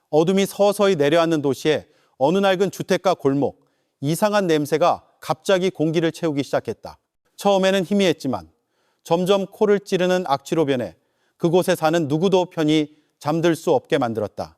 어둠이 서서히 내려앉는 도시에 어느 낡은 주택가 골목, 이상한 냄새가 갑자기 공기를 채우기 시작했다. 처음에는 희미했지만 점점 코를 찌르는 악취로 변해 그곳에 사는 누구도 편히 잠들 수 없게 만들었다.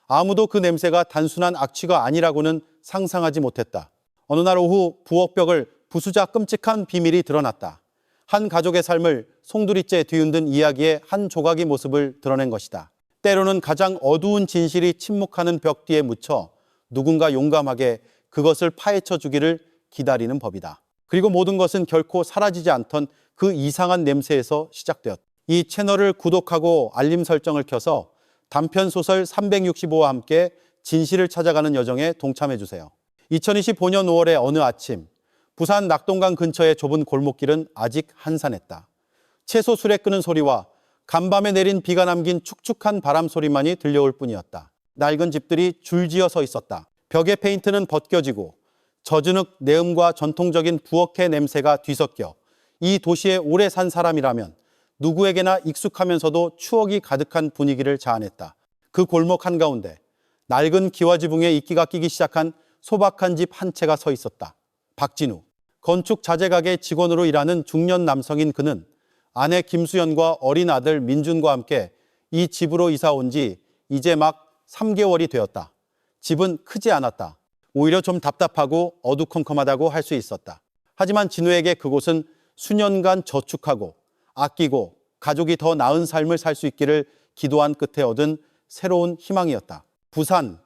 아무도 그 냄새가 단순한 악취가 아니라고는 상상하지 못했다. 어느 날 오후 부엌벽을 부수자 끔찍한 비밀이 드러났다. 한 가족의 삶을 송두리째 뒤흔든 이야기의 한 조각의 모습을 드러낸 것이다. 때로는 가장 어두운 진실이 침묵하는 벽 뒤에 묻혀 누군가 용감하게 그것을 파헤쳐 주기를 기다리는 법이다. 그리고 모든 것은 결코 사라지지 않던 그 이상한 냄새에서 시작되었다. 이 채널을 구독하고 알림 설정을 켜서 단편소설 365와 함께 진실을 찾아가는 여정에 동참해주세요. 2025년 5월의 어느 아침, 부산 낙동강 근처의 좁은 골목길은 아직 한산했다. 채소 술에 끄는 소리와 간밤에 내린 비가 남긴 축축한 바람 소리만이 들려올 뿐이었다. 낡은 집들이 줄지어 서 있었다. 벽의 페인트는 벗겨지고 젖은흙 내음과 전통적인 부엌의 냄새가 뒤섞여 이 도시에 오래 산 사람이라면 누구에게나 익숙하면서도 추억이 가득한 분위기를 자아냈다. 그 골목 한가운데 낡은 기와지붕에 이끼가 끼기 시작한 소박한 집 한 채가 서 있었다. 박진우. 건축 자재가게 직원으로 일하는 중년 남성인 그는 아내 김수연과 어린 아들 민준과 함께 이 집으로 이사 온 지 이제 막 3개월이 되었다. 집은 크지 않았다. 오히려 좀 답답하고 어두컴컴하다고 할 수 있었다. 하지만 진우에게 그곳은 수년간 저축하고 아끼고 가족이 더 나은 삶을 살 수 있기를 기도한 끝에 얻은 새로운 희망이었다. 부산,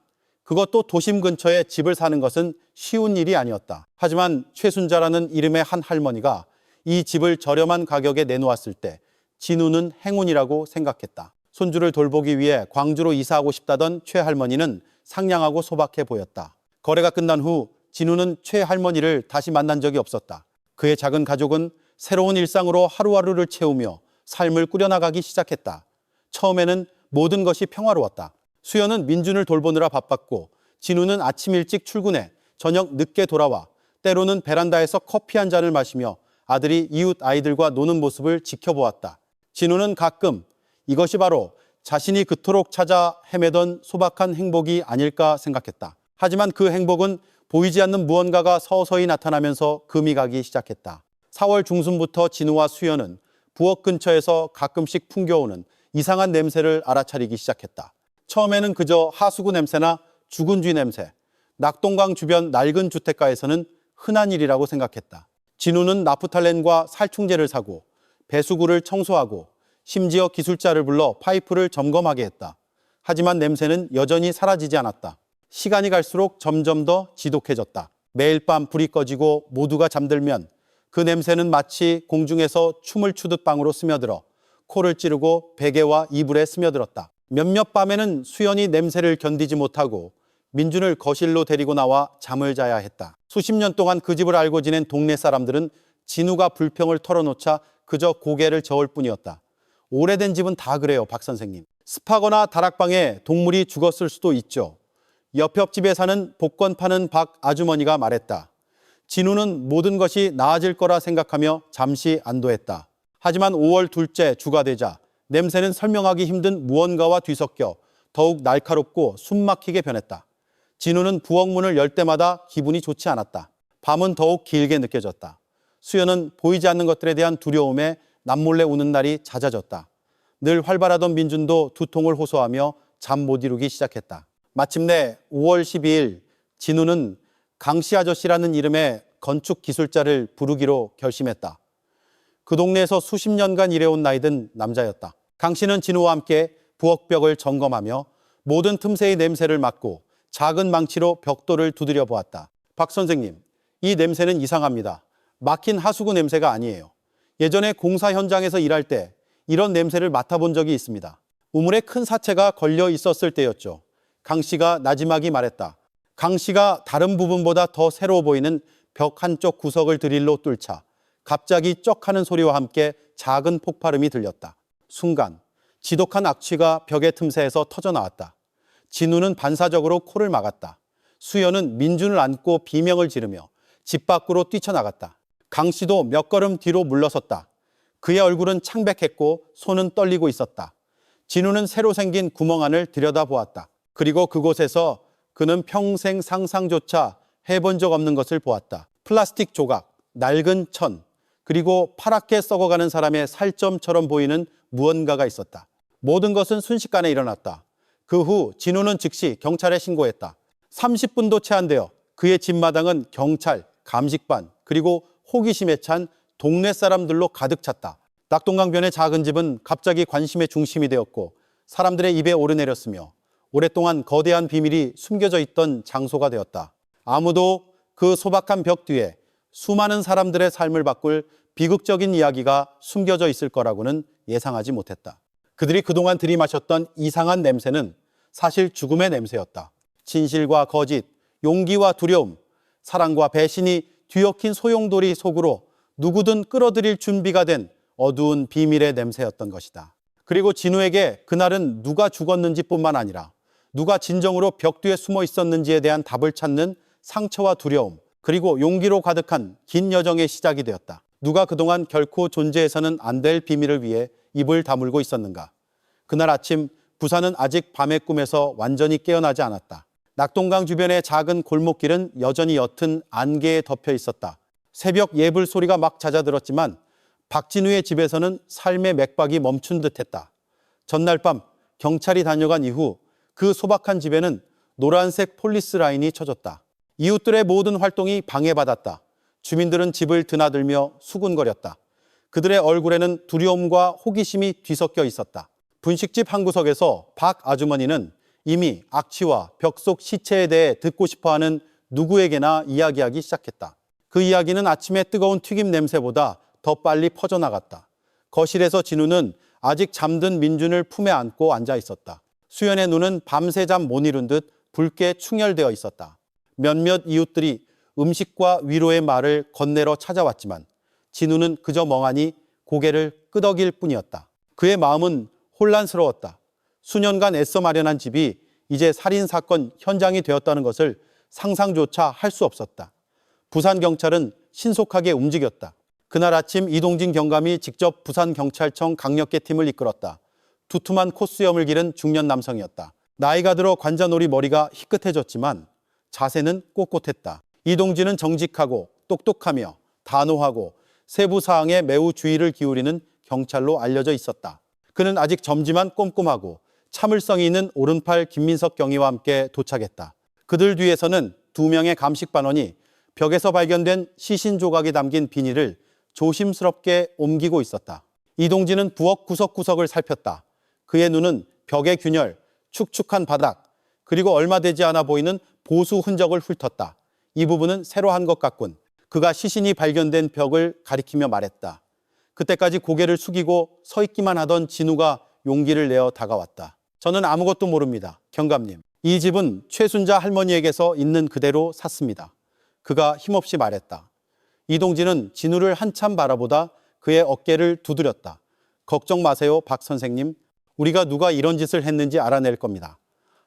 그것도 도심 근처에 집을 사는 것은 쉬운 일이 아니었다. 하지만 최순자라는 이름의 한 할머니가 이 집을 저렴한 가격에 내놓았을 때 진우는 행운이라고 생각했다. 손주를 돌보기 위해 광주로 이사하고 싶다던 최 할머니는 상냥하고 소박해 보였다. 거래가 끝난 후 진우는 최 할머니를 다시 만난 적이 없었다. 그의 작은 가족은 새로운 일상으로 하루하루를 채우며 삶을 꾸려나가기 시작했다. 처음에는 모든 것이 평화로웠다. 수연은 민준을 돌보느라 바빴고 진우는 아침 일찍 출근해 저녁 늦게 돌아와 때로는 베란다에서 커피 한 잔을 마시며 아들이 이웃 아이들과 노는 모습을 지켜보았다. 진우는 가끔 이것이 바로 자신이 그토록 찾아 헤매던 소박한 행복이 아닐까 생각했다. 하지만 그 행복은 보이지 않는 무언가가 서서히 나타나면서 금이 가기 시작했다. 4월 중순부터 진우와 수연은 부엌 근처에서 가끔씩 풍겨오는 이상한 냄새를 알아차리기 시작했다. 처음에는 그저 하수구 냄새나 죽은 쥐 냄새, 낙동강 주변 낡은 주택가에서는 흔한 일이라고 생각했다. 진우는 나프탈렌과 살충제를 사고 배수구를 청소하고 심지어 기술자를 불러 파이프를 점검하게 했다. 하지만 냄새는 여전히 사라지지 않았다. 시간이 갈수록 점점 더 지독해졌다. 매일 밤 불이 꺼지고 모두가 잠들면 그 냄새는 마치 공중에서 춤을 추듯 방으로 스며들어 코를 찌르고 베개와 이불에 스며들었다. 몇몇 밤에는 수연이 냄새를 견디지 못하고 민준을 거실로 데리고 나와 잠을 자야 했다. 수십 년 동안 그 집을 알고 지낸 동네 사람들은 진우가 불평을 털어놓자 그저 고개를 저을 뿐이었다. 오래된 집은 다 그래요, 박 선생님. 습하거나 다락방에 동물이 죽었을 수도 있죠. 옆 집에 사는 복권 파는 박 아주머니가 말했다. 진우는 모든 것이 나아질 거라 생각하며 잠시 안도했다. 하지만 5월 둘째 주가 되자 냄새는 설명하기 힘든 무언가와 뒤섞여 더욱 날카롭고 숨막히게 변했다. 진우는 부엌 문을 열 때마다 기분이 좋지 않았다. 밤은 더욱 길게 느껴졌다. 수연은 보이지 않는 것들에 대한 두려움에 남몰래 우는 날이 잦아졌다. 늘 활발하던 민준도 두통을 호소하며 잠 못 이루기 시작했다. 마침내 5월 12일 진우는 강씨 아저씨라는 이름의 건축 기술자를 부르기로 결심했다. 그 동네에서 수십 년간 일해온 나이든 남자였다. 강 씨는 진우와 함께 부엌벽을 점검하며 모든 틈새의 냄새를 맡고 작은 망치로 벽돌을 두드려 보았다. 박 선생님, 이 냄새는 이상합니다. 막힌 하수구 냄새가 아니에요. 예전에 공사 현장에서 일할 때 이런 냄새를 맡아본 적이 있습니다. 우물에 큰 사체가 걸려 있었을 때였죠. 강 씨가 나지막이 말했다. 강 씨가 다른 부분보다 더 새로워 보이는 벽 한쪽 구석을 드릴로 뚫자 갑자기 쩍 하는 소리와 함께 작은 폭발음이 들렸다. 순간 지독한 악취가 벽의 틈새에서 터져나왔다. 진우는 반사적으로 코를 막았다. 수연은 민준을 안고 비명을 지르며 집 밖으로 뛰쳐나갔다. 강 씨도 몇 걸음 뒤로 물러섰다. 그의 얼굴은 창백했고 손은 떨리고 있었다. 진우는 새로 생긴 구멍 안을 들여다보았다. 그리고 그곳에서 그는 평생 상상조차 해본 적 없는 것을 보았다. 플라스틱 조각, 낡은 천, 그리고 파랗게 썩어가는 사람의 살점처럼 보이는 무언가가 있었다. 모든 것은 순식간에 일어났다. 그 후 진우는 즉시 경찰에 신고했다. 30분도 채 안 되어 그의 집 마당은 경찰, 감식반, 그리고 호기심에 찬 동네 사람들로 가득 찼다. 낙동강변의 작은 집은 갑자기 관심의 중심이 되었고 사람들의 입에 오르내렸으며 오랫동안 거대한 비밀이 숨겨져 있던 장소가 되었다. 아무도 그 소박한 벽 뒤에 수많은 사람들의 삶을 바꿀 비극적인 이야기가 숨겨져 있을 거라고는 예상하지 못했다. 그들이 그동안 들이마셨던 이상한 냄새는 사실 죽음의 냄새였다. 진실과 거짓, 용기와 두려움, 사랑과 배신이 뒤엉킨 소용돌이 속으로 누구든 끌어들일 준비가 된 어두운 비밀의 냄새였던 것이다. 그리고 진우에게 그날은 누가 죽었는지뿐만 아니라 누가 진정으로 벽 뒤에 숨어 있었는지에 대한 답을 찾는 상처와 두려움, 그리고 용기로 가득한 긴 여정의 시작이 되었다. 누가 그동안 결코 존재해서는 안 될 비밀을 위해 입을 다물고 있었는가? 그날 아침 부산은 아직 밤의 꿈에서 완전히 깨어나지 않았다. 낙동강 주변의 작은 골목길은 여전히 옅은 안개에 덮여 있었다. 새벽 예불 소리가 막 잦아들었지만 박진우의 집에서는 삶의 맥박이 멈춘 듯했다. 전날 밤 경찰이 다녀간 이후 그 소박한 집에는 노란색 폴리스 라인이 쳐졌다. 이웃들의 모든 활동이 방해받았다. 주민들은 집을 드나들며 수군거렸다. 그들의 얼굴에는 두려움과 호기심이 뒤섞여 있었다. 분식집 한 구석에서 박 아주머니는 이미 악취와 벽 속 시체에 대해 듣고 싶어하는 누구에게나 이야기하기 시작했다. 그 이야기는 아침의 뜨거운 튀김 냄새보다 더 빨리 퍼져나갔다. 거실에서 진우는 아직 잠든 민준을 품에 안고 앉아 있었다. 수연의 눈은 밤새 잠 못 이룬 듯 붉게 충혈되어 있었다. 몇몇 이웃들이 음식과 위로의 말을 건네러 찾아왔지만 진우는 그저 멍하니 고개를 끄덕일 뿐이었다. 그의 마음은 혼란스러웠다. 수년간 애써 마련한 집이 이제 살인사건 현장이 되었다는 것을 상상조차 할 수 없었다. 부산경찰은 신속하게 움직였다. 그날 아침 이동진 경감이 직접 부산경찰청 강력계팀을 이끌었다. 두툼한 콧수염을 기른 중년 남성이었다. 나이가 들어 관자놀이 머리가 희끗해졌지만 자세는 꼿꼿했다. 이동진은 정직하고 똑똑하며 단호하고 세부 사항에 매우 주의를 기울이는 경찰로 알려져 있었다. 그는 아직 젊지만 꼼꼼하고 참을성이 있는 오른팔 김민석 경위와 함께 도착했다. 그들 뒤에서는 2명의 감식반원이 벽에서 발견된 시신 조각이 담긴 비닐을 조심스럽게 옮기고 있었다. 이동진은 부엌 구석구석을 살폈다. 그의 눈은 벽의 균열, 축축한 바닥, 그리고 얼마 되지 않아 보이는 보수 흔적을 훑었다. 이 부분은 새로 한 것 같군. 그가 시신이 발견된 벽을 가리키며 말했다. 그때까지 고개를 숙이고 서 있기만 하던 진우가 용기를 내어 다가왔다. 저는 아무것도 모릅니다. 경감님. 이 집은 최순자 할머니에게서 있는 그대로 샀습니다. 그가 힘없이 말했다. 이동진은 진우를 한참 바라보다 그의 어깨를 두드렸다. 걱정 마세요, 박 선생님. 우리가 누가 이런 짓을 했는지 알아낼 겁니다.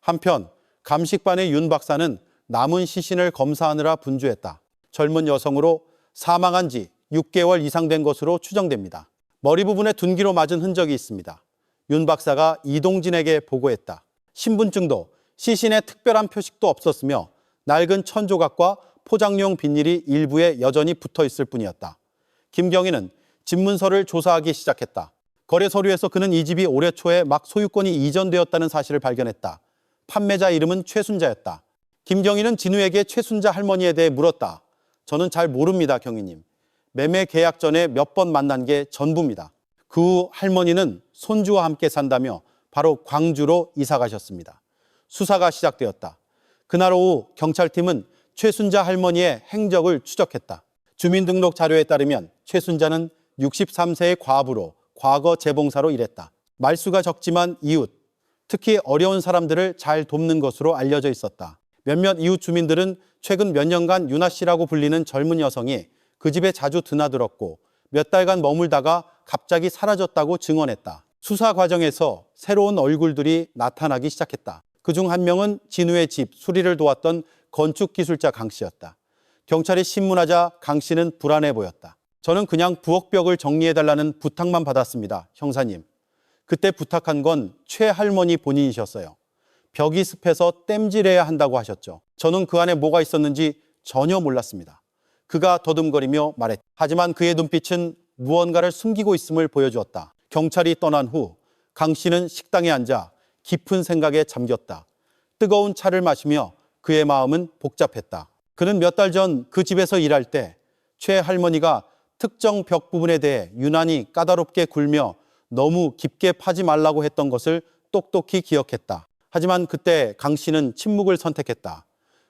한편 감식반의 윤 박사는 남은 시신을 검사하느라 분주했다. 젊은 여성으로 사망한 지 6개월 이상 된 것으로 추정됩니다. 머리 부분에 둔기로 맞은 흔적이 있습니다. 윤 박사가 이동진에게 보고했다. 신분증도 시신에 특별한 표식도 없었으며 낡은 천조각과 포장용 비닐이 일부에 여전히 붙어 있을 뿐이었다. 김경희는 집 문서를 조사하기 시작했다. 거래 서류에서 그는 이 집이 올해 초에 막 소유권이 이전되었다는 사실을 발견했다. 판매자 이름은 최순자였다. 김경희는 진우에게 최순자 할머니에 대해 물었다. 저는 잘 모릅니다, 경희님. 매매 계약 전에 몇 번 만난 게 전부입니다. 그 후 할머니는 손주와 함께 산다며 바로 광주로 이사 가셨습니다. 수사가 시작되었다. 그날 오후 경찰팀은 최순자 할머니의 행적을 추적했다. 주민등록 자료에 따르면 최순자는 63세의 과부로 과거 재봉사로 일했다. 말수가 적지만 이웃, 특히 어려운 사람들을 잘 돕는 것으로 알려져 있었다. 몇몇 이웃 주민들은 최근 몇 년간 유나 씨라고 불리는 젊은 여성이 그 집에 자주 드나들었고 몇 달간 머물다가 갑자기 사라졌다고 증언했다. 수사 과정에서 새로운 얼굴들이 나타나기 시작했다. 그중 한 명은 진우의 집 수리를 도왔던 건축기술자 강 씨였다. 경찰이 신문하자 강 씨는 불안해 보였다. 저는 그냥 부엌벽을 정리해달라는 부탁만 받았습니다, 형사님. 그때 부탁한 건 최 할머니 본인이셨어요. 벽이 습해서 땜질해야 한다고 하셨죠. 저는 그 안에 뭐가 있었는지 전혀 몰랐습니다. 그가 더듬거리며 말했다. 하지만 그의 눈빛은 무언가를 숨기고 있음을 보여주었다. 경찰이 떠난 후 강 씨는 식당에 앉아 깊은 생각에 잠겼다. 뜨거운 차를 마시며 그의 마음은 복잡했다. 그는 몇 달 전 그 집에서 일할 때 최 할머니가 특정 벽 부분에 대해 유난히 까다롭게 굴며 너무 깊게 파지 말라고 했던 것을 똑똑히 기억했다. 하지만 그때 강 씨는 침묵을 선택했다.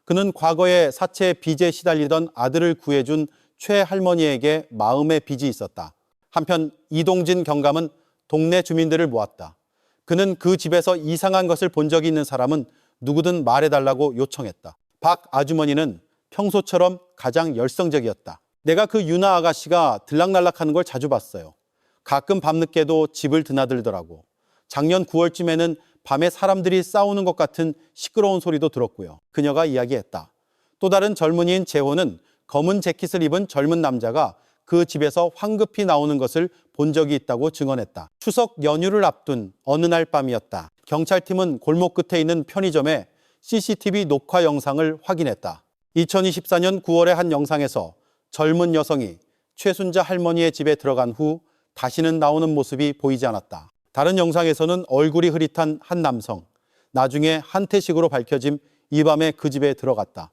그는 과거에 사채 빚에 시달리던 아들을 구해준 최 할머니에게 마음의 빚이 있었다. 한편 이동진 경감은 동네 주민들을 모았다. 그는 그 집에서 이상한 것을 본 적이 있는 사람은 누구든 말해달라고 요청했다. 박 아주머니는 평소처럼 가장 열성적이었다. 내가 그 유나 아가씨가 들락날락하는 걸 자주 봤어요. 가끔 밤늦게도 집을 드나들더라고. 작년 9월쯤에는 밤에 사람들이 싸우는 것 같은 시끄러운 소리도 들었고요. 그녀가 이야기했다. 또 다른 젊은이인 재호는 검은 재킷을 입은 젊은 남자가 그 집에서 황급히 나오는 것을 본 적이 있다고 증언했다. 추석 연휴를 앞둔 어느 날 밤이었다. 경찰팀은 골목 끝에 있는 편의점에 CCTV 녹화 영상을 확인했다. 2024년 9월의 한 영상에서 젊은 여성이 최순자 할머니의 집에 들어간 후 다시는 나오는 모습이 보이지 않았다. 다른 영상에서는 얼굴이 흐릿한 한 남성, 나중에 한태식으로 밝혀짐 이 밤에 그 집에 들어갔다.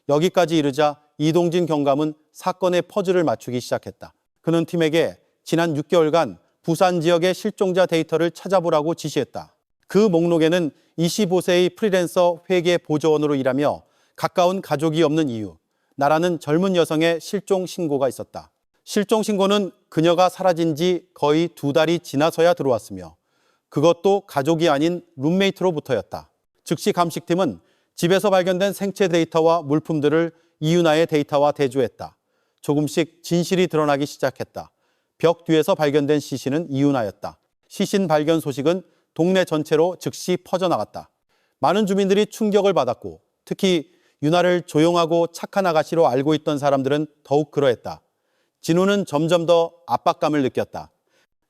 여기까지 이르자 이동진 경감은 사건의 퍼즐을 맞추기 시작했다. 그는 팀에게 지난 6개월간 부산 지역의 실종자 데이터를 찾아보라고 지시했다. 그 목록에는 25세의 프리랜서 회계 보조원으로 일하며 가까운 가족이 없는 이유, 나라는 젊은 여성의 실종 신고가 있었다. 실종 신고는 그녀가 사라진 지 거의 2달이 지나서야 들어왔으며 그것도 가족이 아닌 룸메이트로부터였다. 즉시 감식팀은 집에서 발견된 생체 데이터와 물품들을 이윤아의 데이터와 대조했다. 조금씩 진실이 드러나기 시작했다. 벽 뒤에서 발견된 시신은 이윤아였다. 시신 발견 소식은 동네 전체로 즉시 퍼져나갔다. 많은 주민들이 충격을 받았고 특히 윤아를 조용하고 착한 아가씨로 알고 있던 사람들은 더욱 그러했다. 진우는 점점 더 압박감을 느꼈다.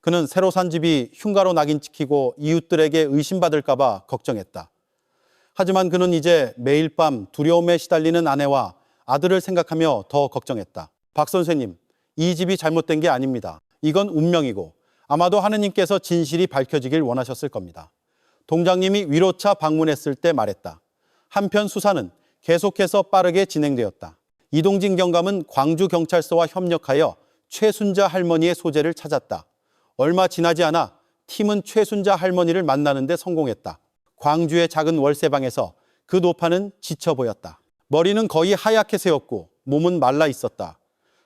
그는 새로 산 집이 흉가로 낙인 찍히고 이웃들에게 의심받을까 봐 걱정했다. 하지만 그는 이제 매일 밤 두려움에 시달리는 아내와 아들을 생각하며 더 걱정했다. 박 선생님, 이 집이 잘못된 게 아닙니다. 이건 운명이고 아마도 하느님께서 진실이 밝혀지길 원하셨을 겁니다. 동장님이 위로차 방문했을 때 말했다. 한편 수사는 계속해서 빠르게 진행되었다. 이동진 경감은 광주경찰서와 협력하여 최순자 할머니의 소재를 찾았다. 얼마 지나지 않아 팀은 최순자 할머니를 만나는 데 성공했다. 광주의 작은 월세방에서 그 노파는 지쳐 보였다. 머리는 거의 하얗게 새었고 몸은 말라 있었다.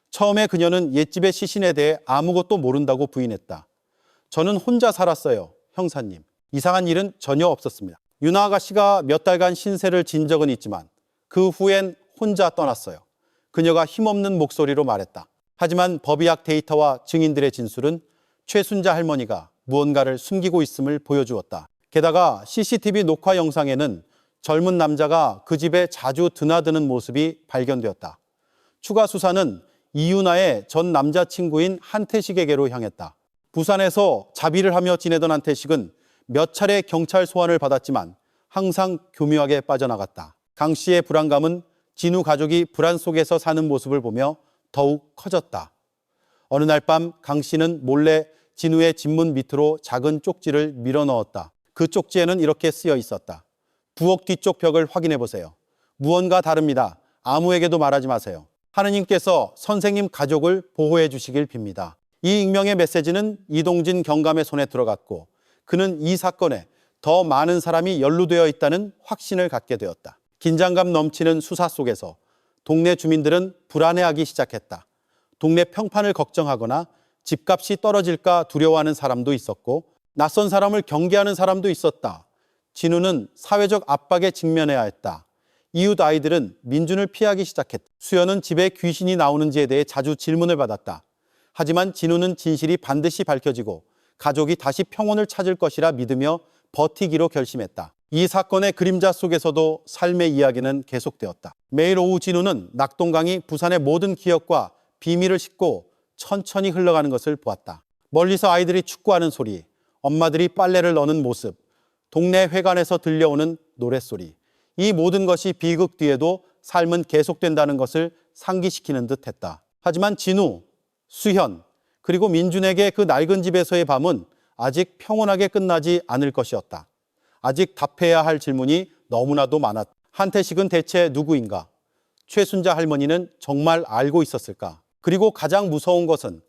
처음에 그녀는 옛집의 시신에 대해 아무것도 모른다고 부인했다. 저는 혼자 살았어요, 형사님. 이상한 일은 전혀 없었습니다. 윤아 아가씨가 몇 달간 신세를 진 적은 있지만 그 후엔 혼자 떠났어요. 그녀가 힘없는 목소리로 말했다. 하지만 법의학 데이터와 증인들의 진술은 최순자 할머니가 무언가를 숨기고 있음을 보여주었다. 게다가 CCTV 녹화 영상에는 젊은 남자가 그 집에 자주 드나드는 모습이 발견되었다. 추가 수사는 이윤아의 전 남자친구인 한태식에게로 향했다. 부산에서 자비를 하며 지내던 한태식은 몇 차례 경찰 소환을 받았지만 항상 교묘하게 빠져나갔다. 강 씨의 불안감은 진우 가족이 불안 속에서 사는 모습을 보며 더욱 커졌다. 어느 날 밤 강 씨는 몰래 진우의 집문 밑으로 작은 쪽지를 밀어 넣었다. 그 쪽지에는 이렇게 쓰여 있었다. 부엌 뒤쪽 벽을 확인해 보세요. 무언가 다릅니다. 아무에게도 말하지 마세요. 하느님께서 선생님 가족을 보호해 주시길 빕니다. 이 익명의 메시지는 이동진 경감의 손에 들어갔고 그는 이 사건에 더 많은 사람이 연루되어 있다는 확신을 갖게 되었다. 긴장감 넘치는 수사 속에서 동네 주민들은 불안해하기 시작했다. 동네 평판을 걱정하거나 집값이 떨어질까 두려워하는 사람도 있었고 낯선 사람을 경계하는 사람도 있었다. 진우는 사회적 압박에 직면해야 했다. 이웃 아이들은 민준을 피하기 시작했다. 수연은 집에 귀신이 나오는지에 대해 자주 질문을 받았다. 하지만 진우는 진실이 반드시 밝혀지고 가족이 다시 평온을 찾을 것이라 믿으며 버티기로 결심했다. 이 사건의 그림자 속에서도 삶의 이야기는 계속되었다. 매일 오후 진우는 낙동강이 부산의 모든 기억과 비밀을 싣고 천천히 흘러가는 것을 보았다. 멀리서 아이들이 축구하는 소리, 엄마들이 빨래를 넣는 모습, 동네 회관에서 들려오는 노랫소리, 이 모든 것이 비극 뒤에도 삶은 계속된다는 것을 상기시키는 듯했다. 하지만 진우, 수현, 그리고 민준에게 그 낡은 집에서의 밤은 아직 평온하게 끝나지 않을 것이었다. 아직 답해야 할 질문이 너무나도 많았다. 한태식은 대체 누구인가? 최순자 할머니는 정말 알고 있었을까? 그리고 가장 무서운 것은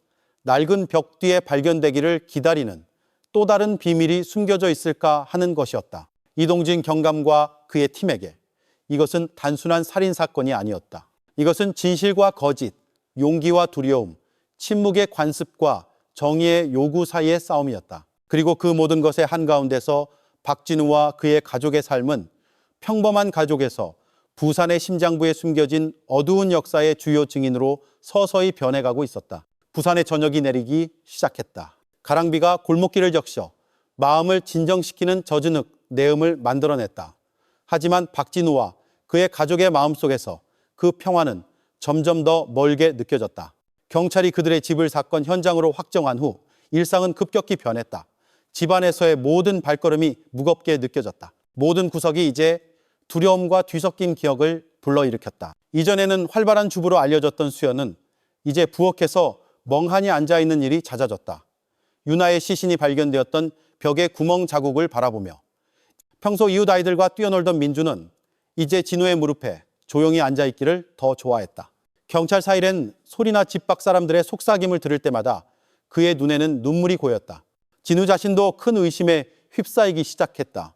낡은 벽 뒤에 발견되기를 기다리는 또 다른 비밀이 숨겨져 있을까 하는 것이었다. 이동진 경감과 그의 팀에게 이것은 단순한 살인사건이 아니었다. 이것은 진실과 거짓, 용기와 두려움, 침묵의 관습과 정의의 요구 사이의 싸움이었다. 그리고 그 모든 것의 한가운데서 박진우와 그의 가족의 삶은 평범한 가족에서 부산의 심장부에 숨겨진 어두운 역사의 주요 증인으로 서서히 변해가고 있었다. 부산의 저녁이 내리기 시작했다. 가랑비가 골목길을 적셔 마음을 진정시키는 젖은 내음을 만들어냈다. 하지만 박진우와 그의 가족의 마음속에서 그 평화는 점점 더 멀게 느껴졌다. 경찰이 그들의 집을 사건 현장으로 확정한 후 일상은 급격히 변했다. 집안에서의 모든 발걸음이 무겁게 느껴졌다. 모든 구석이 이제 두려움과 뒤섞인 기억을 불러일으켰다. 이전에는 활발한 주부로 알려졌던 수연은 이제 부엌에서 멍하니 앉아있는 일이 잦아졌다. 유나의 시신이 발견되었던 벽의 구멍 자국을 바라보며 평소 이웃 아이들과 뛰어놀던 민주는 이제 진우의 무릎에 조용히 앉아있기를 더 좋아했다. 경찰 사일엔 소리나 집 밖 사람들의 속삭임을 들을 때마다 그의 눈에는 눈물이 고였다. 진우 자신도 큰 의심에 휩싸이기 시작했다.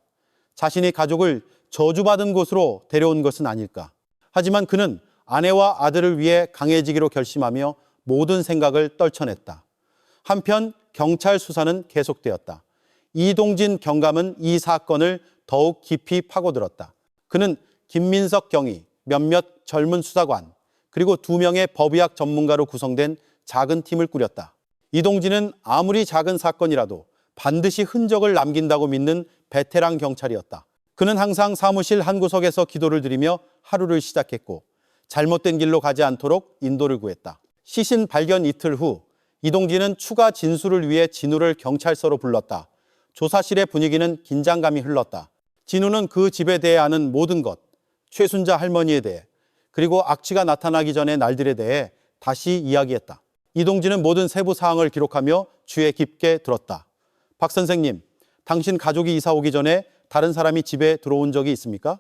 자신이 가족을 저주받은 곳으로 데려온 것은 아닐까. 하지만 그는 아내와 아들을 위해 강해지기로 결심하며 모든 생각을 떨쳐냈다. 한편 경찰 수사는 계속되었다. 이동진 경감은 이 사건을 더욱 깊이 파고들었다. 그는 김민석 경위, 몇몇 젊은 수사관, 그리고 2명의 법의학 전문가로 구성된 작은 팀을 꾸렸다. 이동진은 아무리 작은 사건이라도 반드시 흔적을 남긴다고 믿는 베테랑 경찰이었다. 그는 항상 사무실 한 구석에서 기도를 드리며 하루를 시작했고 잘못된 길로 가지 않도록 인도를 구했다. 시신 발견 이틀 후 이동진은 추가 진술을 위해 진우를 경찰서로 불렀다. 조사실의 분위기는 긴장감이 흘렀다. 진우는 그 집에 대해 아는 모든 것, 최순자 할머니에 대해, 그리고 악취가 나타나기 전의 날들에 대해 다시 이야기했다. 이동진은 모든 세부 사항을 기록하며 귀에 깊게 들었다. 박 선생님, 당신 가족이 이사 오기 전에 다른 사람이 집에 들어온 적이 있습니까?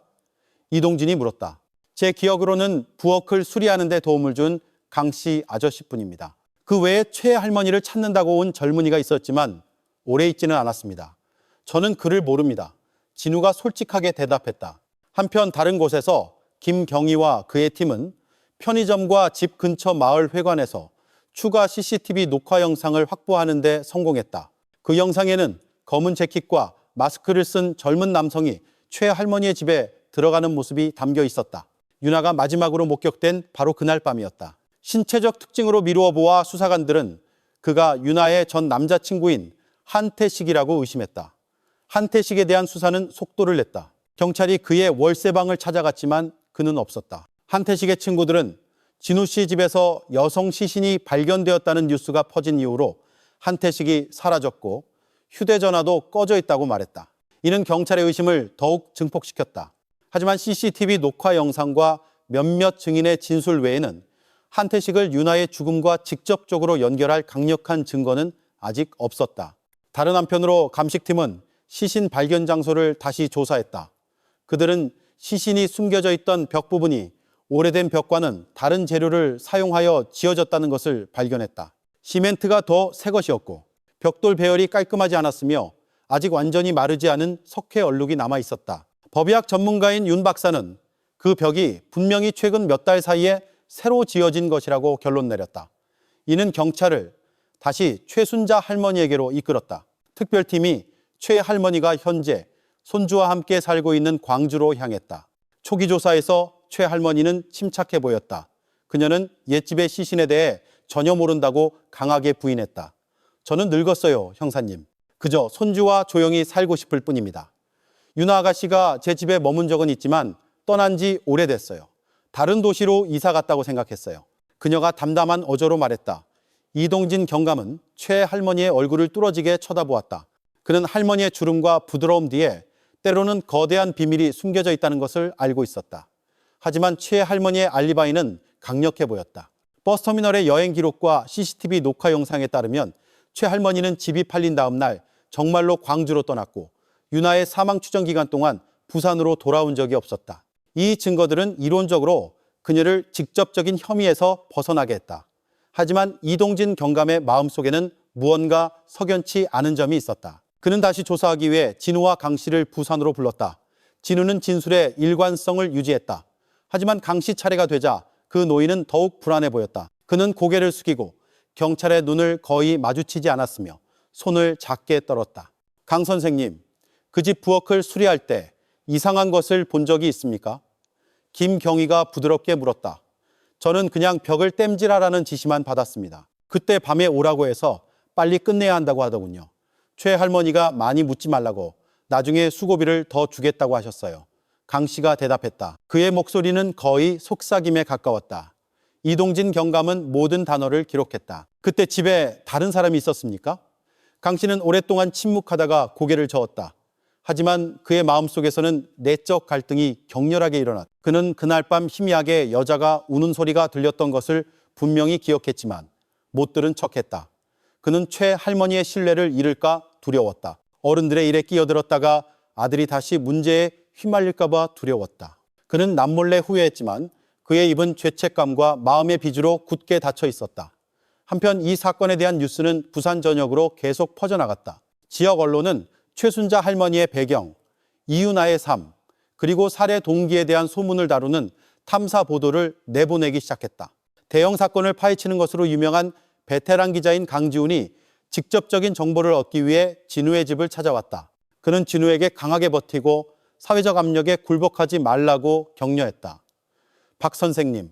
이동진이 물었다. 제 기억으로는 부엌을 수리하는 데 도움을 준 강씨 아저씨뿐입니다. 그 외에 최 할머니를 찾는다고 온 젊은이가 있었지만 오래 있지는 않았습니다. 저는 그를 모릅니다. 진우가 솔직하게 대답했다. 한편 다른 곳에서 김경희와 그의 팀은 편의점과 집 근처 마을 회관에서 추가 CCTV 녹화 영상을 확보하는 데 성공했다. 그 영상에는 검은 재킷과 마스크를 쓴 젊은 남성이 최 할머니의 집에 들어가는 모습이 담겨 있었다. 유나가 마지막으로 목격된 바로 그날 밤이었다. 신체적 특징으로 미루어 보아 수사관들은 그가 유나의 전 남자친구인 한태식이라고 의심했다. 한태식에 대한 수사는 속도를 냈다. 경찰이 그의 월세방을 찾아갔지만 그는 없었다. 한태식의 친구들은 진우 씨 집에서 여성 시신이 발견되었다는 뉴스가 퍼진 이후로 한태식이 사라졌고 휴대전화도 꺼져 있다고 말했다. 이는 경찰의 의심을 더욱 증폭시켰다. 하지만 CCTV 녹화 영상과 몇몇 증인의 진술 외에는 한태식을 유나의 죽음과 직접적으로 연결할 강력한 증거는 아직 없었다. 다른 한편으로 감식팀은 시신 발견 장소를 다시 조사했다. 그들은 시신이 숨겨져 있던 벽 부분이 오래된 벽과는 다른 재료를 사용하여 지어졌다는 것을 발견했다. 시멘트가 더 새 것이었고 벽돌 배열이 깔끔하지 않았으며 아직 완전히 마르지 않은 석회 얼룩이 남아 있었다. 법의학 전문가인 윤 박사는 그 벽이 분명히 최근 몇 달 사이에 새로 지어진 것이라고 결론 내렸다. 이는 경찰을 다시 최순자 할머니에게로 이끌었다. 특별팀이 최 할머니가 현재 손주와 함께 살고 있는 광주로 향했다. 초기 조사에서 최 할머니는 침착해 보였다. 그녀는 옛집의 시신에 대해 전혀 모른다고 강하게 부인했다. 저는 늙었어요, 형사님. 그저 손주와 조용히 살고 싶을 뿐입니다. 유나 아가씨가 제 집에 머문 적은 있지만 떠난 지 오래됐어요. 다른 도시로 이사 갔다고 생각했어요. 그녀가 담담한 어조로 말했다. 이동진 경감은 최 할머니의 얼굴을 뚫어지게 쳐다보았다. 그는 할머니의 주름과 부드러움 뒤에 때로는 거대한 비밀이 숨겨져 있다는 것을 알고 있었다. 하지만 최 할머니의 알리바이는 강력해 보였다. 버스터미널의 여행 기록과 CCTV 녹화 영상에 따르면 최 할머니는 집이 팔린 다음 날 정말로 광주로 떠났고 윤아의 사망 추정 기간 동안 부산으로 돌아온 적이 없었다. 이 증거들은 이론적으로 그녀를 직접적인 혐의에서 벗어나게 했다. 하지만 이동진 경감의 마음속에는 무언가 석연치 않은 점이 있었다. 그는 다시 조사하기 위해 진우와 강 씨를 부산으로 불렀다. 진우는 진술의 일관성을 유지했다. 하지만 강 씨 차례가 되자 그 노인은 더욱 불안해 보였다. 그는 고개를 숙이고 경찰의 눈을 거의 마주치지 않았으며 손을 작게 떨었다. 강 선생님, 그 집 부엌을 수리할 때 이상한 것을 본 적이 있습니까? 김경희가 부드럽게 물었다. 저는 그냥 벽을 땜질하라는 지시만 받았습니다. 그때 밤에 오라고 해서 빨리 끝내야 한다고 하더군요. 최 할머니가 많이 묻지 말라고 나중에 수고비를 더 주겠다고 하셨어요. 강 씨가 대답했다. 그의 목소리는 거의 속삭임에 가까웠다. 이동진 경감은 모든 단어를 기록했다. 그때 집에 다른 사람이 있었습니까? 강 씨는 오랫동안 침묵하다가 고개를 저었다. 하지만 그의 마음속에서는 내적 갈등이 격렬하게 일어났다. 그는 그날 밤 희미하게 여자가 우는 소리가 들렸던 것을 분명히 기억했지만 못 들은 척했다. 그는 최 할머니의 신뢰를 잃을까 두려웠다. 어른들의 일에 끼어들었다가 아들이 다시 문제에 휘말릴까 봐 두려웠다. 그는 남몰래 후회했지만 그의 입은 죄책감과 마음의 빚으로 굳게 닫혀 있었다. 한편 이 사건에 대한 뉴스는 부산 전역으로 계속 퍼져나갔다. 지역 언론은 최순자 할머니의 배경, 이윤아의 삶, 그리고 살해 동기에 대한 소문을 다루는 탐사 보도를 내보내기 시작했다. 대형 사건을 파헤치는 것으로 유명한 베테랑 기자인 강지훈이 직접적인 정보를 얻기 위해 진우의 집을 찾아왔다. 그는 진우에게 강하게 버티고 사회적 압력에 굴복하지 말라고 격려했다. 박 선생님,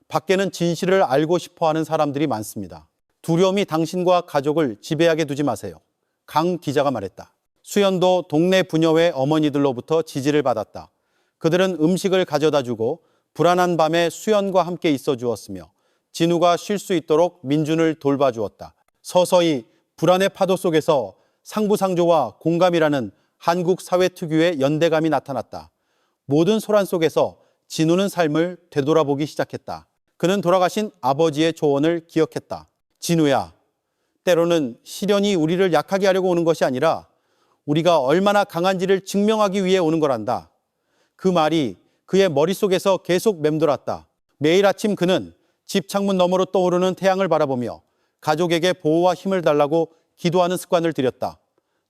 밖에는 진실을 알고 싶어하는 사람들이 많습니다. 두려움이 당신과 가족을 지배하게 두지 마세요. 강 기자가 말했다. 수연도 동네 부녀회 어머니들로부터 지지를 받았다. 그들은 음식을 가져다 주고 불안한 밤에 수연과 함께 있어 주었으며 진우가 쉴 수 있도록 민준을 돌봐주었다. 서서히 불안의 파도 속에서 상부상조와 공감이라는 한국 사회 특유의 연대감이 나타났다. 모든 소란 속에서 진우는 삶을 되돌아보기 시작했다. 그는 돌아가신 아버지의 조언을 기억했다. 진우야, 때로는 시련이 우리를 약하게 하려고 오는 것이 아니라 우리가 얼마나 강한지를 증명하기 위해 오는 거란다. 그 말이 그의 머릿속에서 계속 맴돌았다. 매일 아침 그는 집 창문 너머로 떠오르는 태양을 바라보며 가족에게 보호와 힘을 달라고 기도하는 습관을 들였다.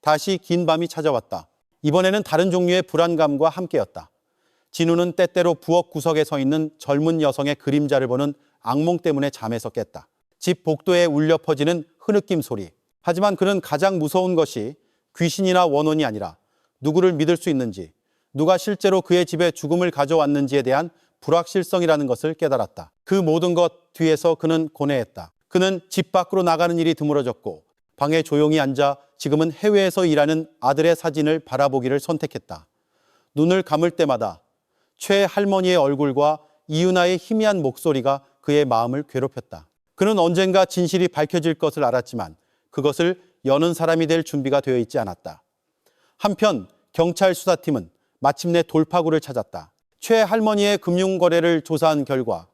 다시 긴 밤이 찾아왔다. 이번에는 다른 종류의 불안감과 함께였다. 진우는 때때로 부엌 구석에 서 있는 젊은 여성의 그림자를 보는 악몽 때문에 잠에서 깼다. 집 복도에 울려 퍼지는 흐느낌 소리. 하지만 그는 가장 무서운 것이 귀신이나 원혼이 아니라 누구를 믿을 수 있는지, 누가 실제로 그의 집에 죽음을 가져왔는지에 대한 불확실성이라는 것을 깨달았다. 그 모든 것 뒤에서 그는 고뇌했다. 그는 집 밖으로 나가는 일이 드물어졌고 방에 조용히 앉아 지금은 해외에서 일하는 아들의 사진을 바라보기를 선택했다. 눈을 감을 때마다 최 할머니의 얼굴과 이윤아의 희미한 목소리가 그의 마음을 괴롭혔다. 그는 언젠가 진실이 밝혀질 것을 알았지만 그것을 여는 사람이 될 준비가 되어 있지 않았다. 한편 경찰 수사팀은 마침내 돌파구를 찾았다. 최 할머니의 금융거래를 조사한 결과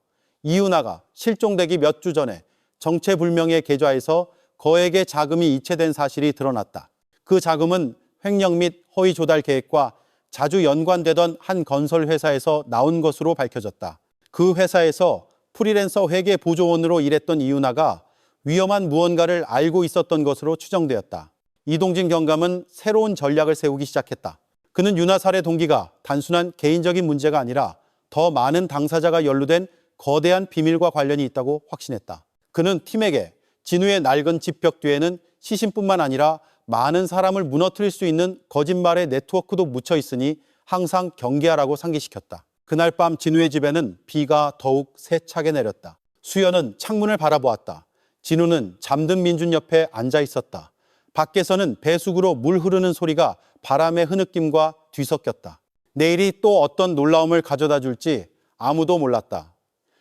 이윤아가 실종되기 몇 주 전에 정체불명의 계좌에서 거액의 자금이 이체된 사실이 드러났다. 그 자금은 횡령 및 허위 조달 계획과 자주 연관되던 한 건설 회사에서 나온 것으로 밝혀졌다. 그 회사에서 프리랜서 회계 보조원으로 일했던 이윤아가 위험한 무언가를 알고 있었던 것으로 추정되었다. 이동진 경감은 새로운 전략을 세우기 시작했다. 그는 윤아 살해 동기가 단순한 개인적인 문제가 아니라 더 많은 당사자가 연루된 거대한 비밀과 관련이 있다고 확신했다. 그는 팀에게 진우의 낡은 집벽 뒤에는 시신뿐만 아니라 많은 사람을 무너뜨릴 수 있는 거짓말의 네트워크도 묻혀 있으니 항상 경계하라고 상기시켰다. 그날 밤 진우의 집에는 비가 더욱 세차게 내렸다. 수연은 창문을 바라보았다. 진우는 잠든 민준 옆에 앉아 있었다. 밖에서는 배수구로 물 흐르는 소리가 바람의 흐느낌과 뒤섞였다. 내일이 또 어떤 놀라움을 가져다 줄지 아무도 몰랐다.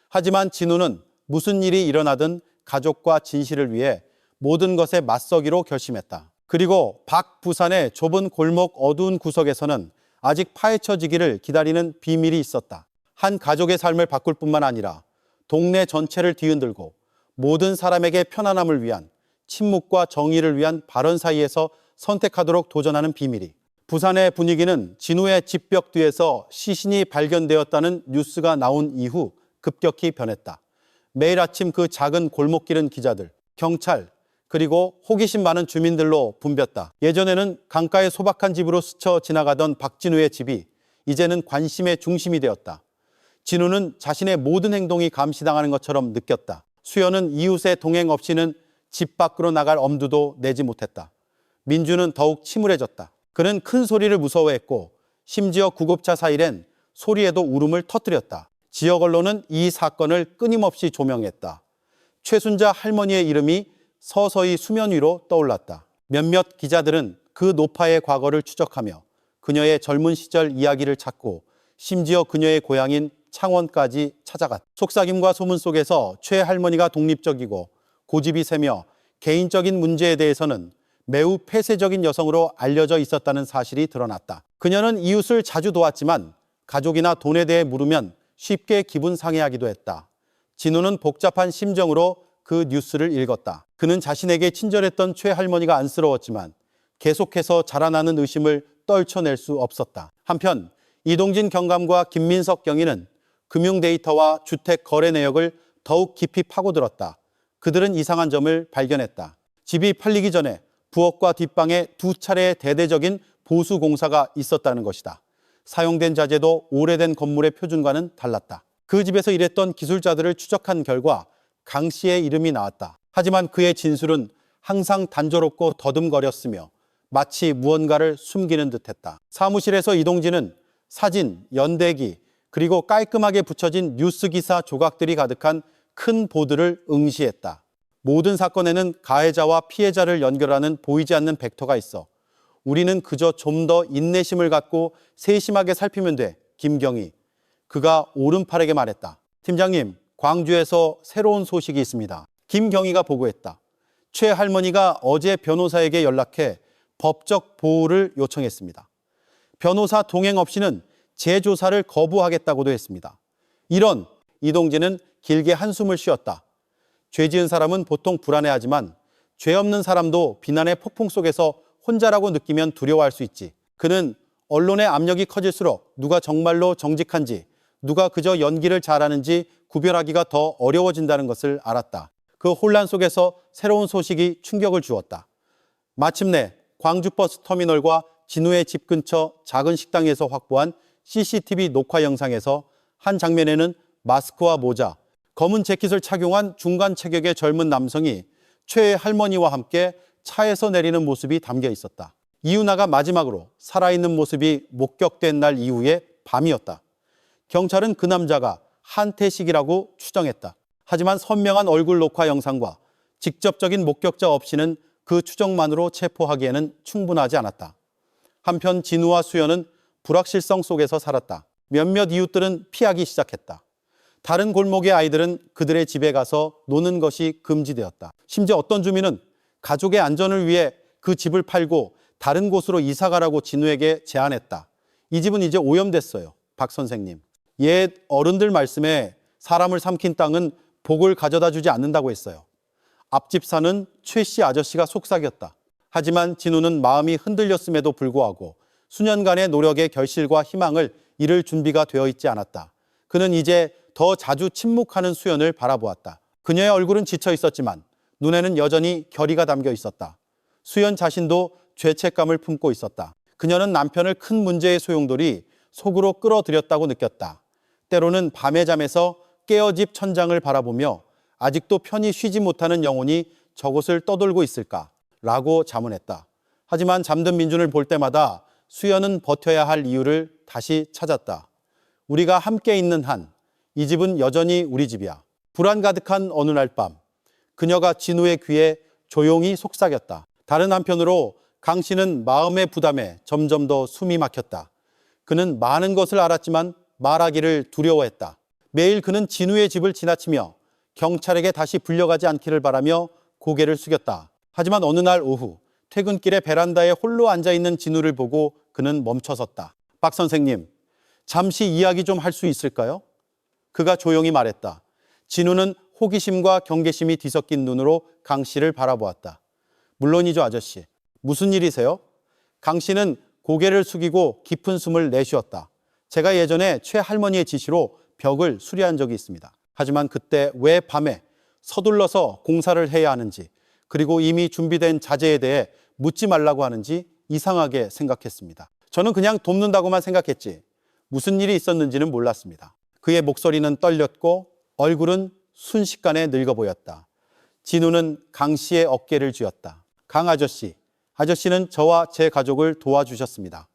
하지만 진우는 무슨 일이 일어나든 가족과 진실을 위해 모든 것에 맞서기로 결심했다. 그리고 박부산의 좁은 골목 어두운 구석에서는 아직 파헤쳐지기를 기다리는 비밀이 있었다. 한 가족의 삶을 바꿀 뿐만 아니라 동네 전체를 뒤흔들고 모든 사람에게 편안함을 위한, 침묵과 정의를 위한 발언 사이에서 선택하도록 도전하는 비밀이. 부산의 분위기는 진우의 집벽 뒤에서 시신이 발견되었다는 뉴스가 나온 이후 급격히 변했다. 매일 아침 그 작은 골목길은 기자들, 경찰, 그리고 호기심 많은 주민들로 붐볐다. 예전에는 강가의 소박한 집으로 스쳐 지나가던 박진우의 집이 이제는 관심의 중심이 되었다. 진우는 자신의 모든 행동이 감시당하는 것처럼 느꼈다. 수연은 이웃의 동행 없이는 집 밖으로 나갈 엄두도 내지 못했다. 민주는 더욱 침울해졌다. 그는 큰 소리를 무서워했고 심지어 구급차 사이렌 소리에도 울음을 터뜨렸다. 지역 언론은 이 사건을 끊임없이 조명했다. 최순자 할머니의 이름이 서서히 수면 위로 떠올랐다. 몇몇 기자들은 그 노파의 과거를 추적하며 그녀의 젊은 시절 이야기를 찾고 심지어 그녀의 고향인 창원까지 찾아갔다. 속삭임과 소문 속에서 최 할머니가 독립적이고 고집이 세며 개인적인 문제에 대해서는 매우 폐쇄적인 여성으로 알려져 있었다는 사실이 드러났다. 그녀는 이웃을 자주 도왔지만 가족이나 돈에 대해 물으면 쉽게 기분 상해하기도 했다. 진우는 복잡한 심정으로 그 뉴스를 읽었다. 그는 자신에게 친절했던 최 할머니가 안쓰러웠지만 계속해서 자라나는 의심을 떨쳐낼 수 없었다. 한편 이동진 경감과 김민석 경위는 금융 데이터와 주택 거래 내역을 더욱 깊이 파고들었다. 그들은 이상한 점을 발견했다. 집이 팔리기 전에 부엌과 뒷방에 2차례의 대대적인 보수 공사가 있었다는 것이다. 사용된 자재도 오래된 건물의 표준과는 달랐다. 그 집에서 일했던 기술자들을 추적한 결과 강 씨의 이름이 나왔다. 하지만 그의 진술은 항상 단조롭고 더듬거렸으며 마치 무언가를 숨기는 듯했다. 사무실에서 이동진은 사진, 연대기, 그리고 깔끔하게 붙여진 뉴스 기사 조각들이 가득한 큰 보드를 응시했다. 모든 사건에는 가해자와 피해자를 연결하는 보이지 않는 벡터가 있어. 우리는 그저 좀 더 인내심을 갖고 세심하게 살피면 돼. 김경희. 그가 오른팔에게 말했다. 팀장님, 광주에서 새로운 소식이 있습니다. 김경희가 보고했다. 최 할머니가 어제 변호사에게 연락해 법적 보호를 요청했습니다. 변호사 동행 없이는 재조사를 거부하겠다고도 했습니다. 이런 이동진은 길게 한숨을 쉬었다. 죄 지은 사람은 보통 불안해하지만 죄 없는 사람도 비난의 폭풍 속에서 혼자라고 느끼면 두려워할 수 있지. 그는 언론의 압력이 커질수록 누가 정말로 정직한지, 누가 그저 연기를 잘하는지 구별하기가 더 어려워진다는 것을 알았다. 그 혼란 속에서 새로운 소식이 충격을 주었다. 마침내 광주버스터미널과 진우의 집 근처 작은 식당에서 확보한 CCTV 녹화 영상에서 한 장면에는 마스크와 모자, 검은 재킷을 착용한 중간 체격의 젊은 남성이 최 할머니와 함께 차에서 내리는 모습이 담겨 있었다. 이윤아가 마지막으로 살아있는 모습이 목격된 날 이후의 밤이었다. 경찰은 그 남자가 한태식이라고 추정했다. 하지만 선명한 얼굴 녹화 영상과 직접적인 목격자 없이는 그 추정만으로 체포하기에는 충분하지 않았다. 한편 진우와 수연은 불확실성 속에서 살았다. 몇몇 이웃들은 피하기 시작했다. 다른 골목의 아이들은 그들의 집에 가서 노는 것이 금지되었다. 심지어 어떤 주민은 가족의 안전을 위해 그 집을 팔고 다른 곳으로 이사가라고 진우에게 제안했다. 이 집은 이제 오염됐어요. 박 선생님. 옛 어른들 말씀에 사람을 삼킨 땅은 복을 가져다 주지 않는다고 했어요. 앞집 사는 최 씨 아저씨가 속삭였다. 하지만 진우는 마음이 흔들렸음에도 불구하고 수년간의 노력의 결실과 희망을 잃을 준비가 되어 있지 않았다. 그는 이제 더 자주 침묵하는 수연을 바라보았다. 그녀의 얼굴은 지쳐 있었지만 눈에는 여전히 결의가 담겨 있었다. 수연 자신도 죄책감을 품고 있었다. 그녀는 남편을 큰 문제의 소용돌이 속으로 끌어들였다고 느꼈다. 때로는 밤의 잠에서 깨어집 천장을 바라보며 아직도 편히 쉬지 못하는 영혼이 저곳을 떠돌고 있을까라고 자문했다. 하지만 잠든 민준을 볼 때마다 수연은 버텨야 할 이유를 다시 찾았다. 우리가 함께 있는 한 이 집은 여전히 우리 집이야. 불안 가득한 어느 날 밤 그녀가 진우의 귀에 조용히 속삭였다. 다른 한편으로 강 씨는 마음의 부담에 점점 더 숨이 막혔다. 그는 많은 것을 알았지만 말하기를 두려워했다. 매일 그는 진우의 집을 지나치며 경찰에게 다시 불려가지 않기를 바라며 고개를 숙였다. 하지만 어느 날 오후 퇴근길에 베란다에 홀로 앉아있는 진우를 보고 그는 멈춰섰다. 박 선생님, 잠시 이야기 좀 할 수 있을까요? 그가 조용히 말했다. 진우는 호기심과 경계심이 뒤섞인 눈으로 강 씨를 바라보았다. 물론이죠, 아저씨. 무슨 일이세요? 강 씨는 고개를 숙이고 깊은 숨을 내쉬었다. 제가 예전에 최 할머니의 지시로 벽을 수리한 적이 있습니다. 하지만 그때 왜 밤에 서둘러서 공사를 해야 하는지, 그리고 이미 준비된 자재에 대해 묻지 말라고 하는지 이상하게 생각했습니다. 저는 그냥 돕는다고만 생각했지 무슨 일이 있었는지는 몰랐습니다. 그의 목소리는 떨렸고 얼굴은 순식간에 늙어 보였다. 진우는 강 씨의 어깨를 쥐었다. 강 아저씨, 아저씨는 저와 제 가족을 도와주셨습니다.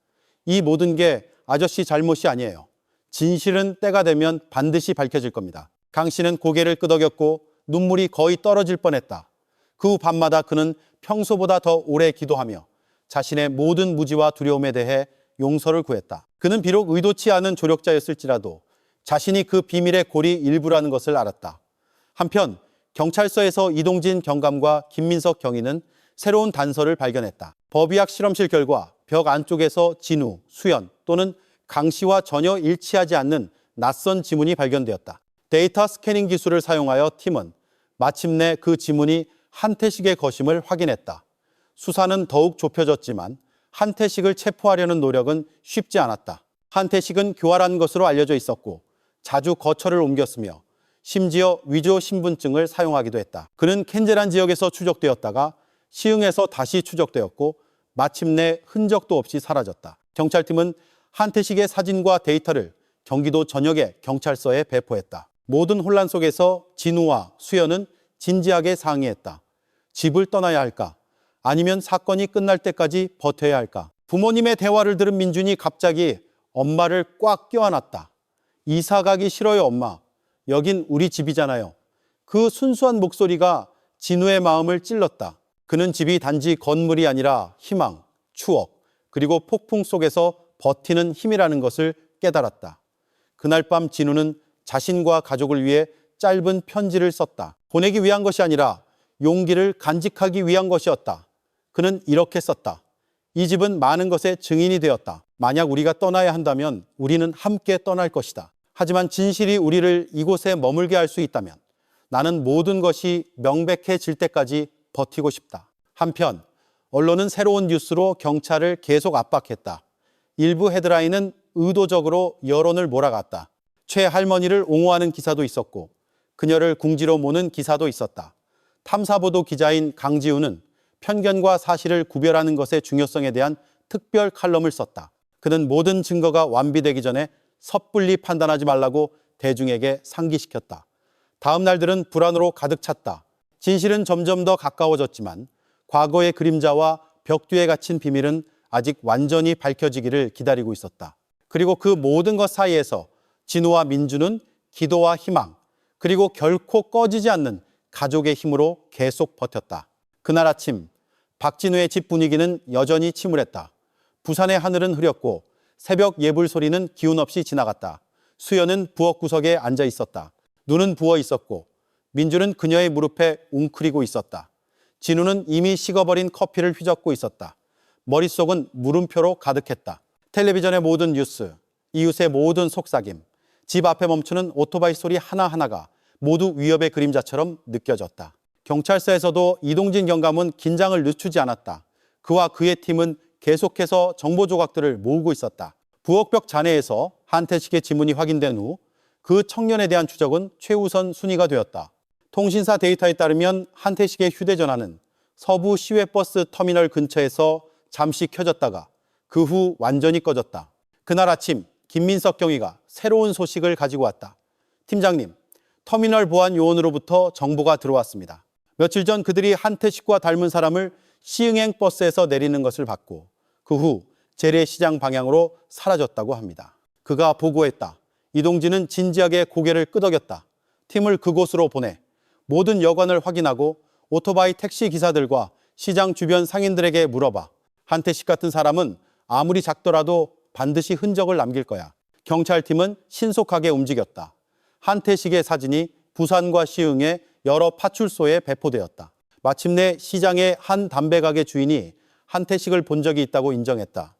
이 모든 게 아저씨 잘못이 아니에요. 진실은 때가 되면 반드시 밝혀질 겁니다. 강 씨는 고개를 끄덕였고 눈물이 거의 떨어질 뻔했다. 그 후 밤마다 그는 평소보다 더 오래 기도하며 자신의 모든 무지와 두려움에 대해 용서를 구했다. 그는 비록 의도치 않은 조력자였을지라도 자신이 그 비밀의 고리 일부라는 것을 알았다. 한편 경찰서에서 이동진 경감과 김민석 경위는 새로운 단서를 발견했다. 법의학 실험실 결과 벽 안쪽에서 진우, 수연 또는 강 씨와 전혀 일치하지 않는 낯선 지문이 발견되었다. 데이터 스캐닝 기술을 사용하여 팀은 마침내 그 지문이 한태식의 것임을 확인했다. 수사는 더욱 좁혀졌지만 한태식을 체포하려는 노력은 쉽지 않았다. 한태식은 교활한 것으로 알려져 있었고 자주 거처를 옮겼으며 심지어 위조 신분증을 사용하기도 했다. 그는 켄제란 지역에서 추적되었다가 시흥에서 다시 추적되었고 마침내 흔적도 없이 사라졌다. 경찰팀은 한태식의 사진과 데이터를 경기도 전역의 경찰서에 배포했다. 모든 혼란 속에서 진우와 수연은 진지하게 상의했다. 집을 떠나야 할까? 아니면 사건이 끝날 때까지 버텨야 할까? 부모님의 대화를 들은 민준이 갑자기 엄마를 꽉 껴안았다. 이사 가기 싫어요, 엄마. 여긴 우리 집이잖아요. 그 순수한 목소리가 진우의 마음을 찔렀다. 그는 집이 단지 건물이 아니라 희망, 추억, 그리고 폭풍 속에서 버티는 힘이라는 것을 깨달았다. 그날 밤 진우는 자신과 가족을 위해 짧은 편지를 썼다. 보내기 위한 것이 아니라 용기를 간직하기 위한 것이었다. 그는 이렇게 썼다. 이 집은 많은 것의 증인이 되었다. 만약 우리가 떠나야 한다면 우리는 함께 떠날 것이다. 하지만 진실이 우리를 이곳에 머물게 할 수 있다면 나는 모든 것이 명백해질 때까지 버티고 싶다. 한편 언론은 새로운 뉴스로 경찰을 계속 압박했다. 일부 헤드라인은 의도적으로 여론을 몰아갔다. 최 할머니를 옹호하는 기사도 있었고 그녀를 궁지로 모는 기사도 있었다. 탐사보도 기자인 강지우는 편견과 사실을 구별하는 것의 중요성에 대한 특별 칼럼을 썼다. 그는 모든 증거가 완비되기 전에 섣불리 판단하지 말라고 대중에게 상기시켰다. 다음 날들은 불안으로 가득 찼다. 진실은 점점 더 가까워졌지만 과거의 그림자와 벽 뒤에 갇힌 비밀은 아직 완전히 밝혀지기를 기다리고 있었다. 그리고 그 모든 것 사이에서 진우와 민주는 기도와 희망, 그리고 결코 꺼지지 않는 가족의 힘으로 계속 버텼다. 그날 아침 박진우의 집 분위기는 여전히 침울했다. 부산의 하늘은 흐렸고 새벽 예불 소리는 기운 없이 지나갔다. 수연은 부엌 구석에 앉아 있었다. 눈은 부어 있었고 민주는 그녀의 무릎에 웅크리고 있었다. 진우는 이미 식어버린 커피를 휘젓고 있었다. 머릿속은 물음표로 가득했다. 텔레비전의 모든 뉴스, 이웃의 모든 속삭임, 집 앞에 멈추는 오토바이 소리 하나하나가 모두 위협의 그림자처럼 느껴졌다. 경찰서에서도 이동진 경감은 긴장을 늦추지 않았다. 그와 그의 팀은 계속해서 정보 조각들을 모으고 있었다. 부엌벽 잔해에서 한태식의 지문이 확인된 후 그 청년에 대한 추적은 최우선 순위가 되었다. 통신사 데이터에 따르면 한태식의 휴대전화는 서부 시외버스 터미널 근처에서 잠시 켜졌다가 그 후 완전히 꺼졌다. 그날 아침 김민석 경위가 새로운 소식을 가지고 왔다. 팀장님, 터미널 보안 요원으로부터 정보가 들어왔습니다. 며칠 전 그들이 한태식과 닮은 사람을 시흥행 버스에서 내리는 것을 봤고 그 후 재래시장 방향으로 사라졌다고 합니다. 그가 보고했다. 이동진은 진지하게 고개를 끄덕였다. 팀을 그곳으로 보내 모든 여관을 확인하고 오토바이 택시 기사들과 시장 주변 상인들에게 물어봐. 한태식 같은 사람은 아무리 작더라도 반드시 흔적을 남길 거야. 경찰팀은 신속하게 움직였다. 한태식의 사진이 부산과 시흥의 여러 파출소에 배포되었다. 마침내 시장의 한 담배가게 주인이 한태식을 본 적이 있다고 인정했다.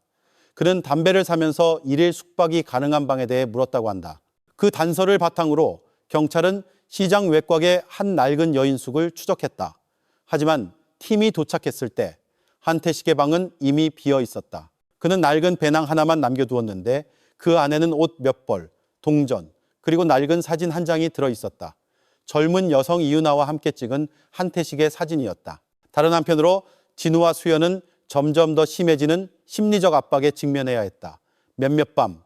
그는 담배를 사면서 일일 숙박이 가능한 방에 대해 물었다고 한다. 그 단서를 바탕으로 경찰은 시장 외곽의 한 낡은 여인숙을 추적했다. 하지만 팀이 도착했을 때 한태식의 방은 이미 비어 있었다. 그는 낡은 배낭 하나만 남겨두었는데 그 안에는 옷 몇 벌, 동전, 그리고 낡은 사진 한 장이 들어 있었다. 젊은 여성 이윤아와 함께 찍은 한태식의 사진이었다. 다른 한편으로 진우와 수연은 점점 더 심해지는 심리적 압박에 직면해야 했다. 몇몇 밤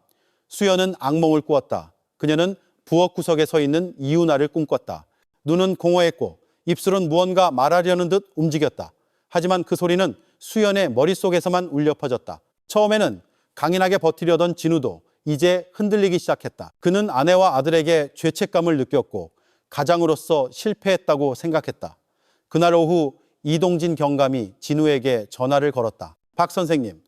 수연은 악몽을 꾸었다. 그녀는 부엌 구석에 서 있는 이윤아를 꿈꿨다. 눈은 공허했고 입술은 무언가 말하려는 듯 움직였다. 하지만 그 소리는 수연의 머릿속에서만 울려 퍼졌다. 처음에는 강인하게 버티려던 진우도 이제 흔들리기 시작했다. 그는 아내와 아들에게 죄책감을 느꼈고 가장으로서 실패했다고 생각했다. 그날 오후 이동진 경감이 진우에게 전화를 걸었다. 박 선생님,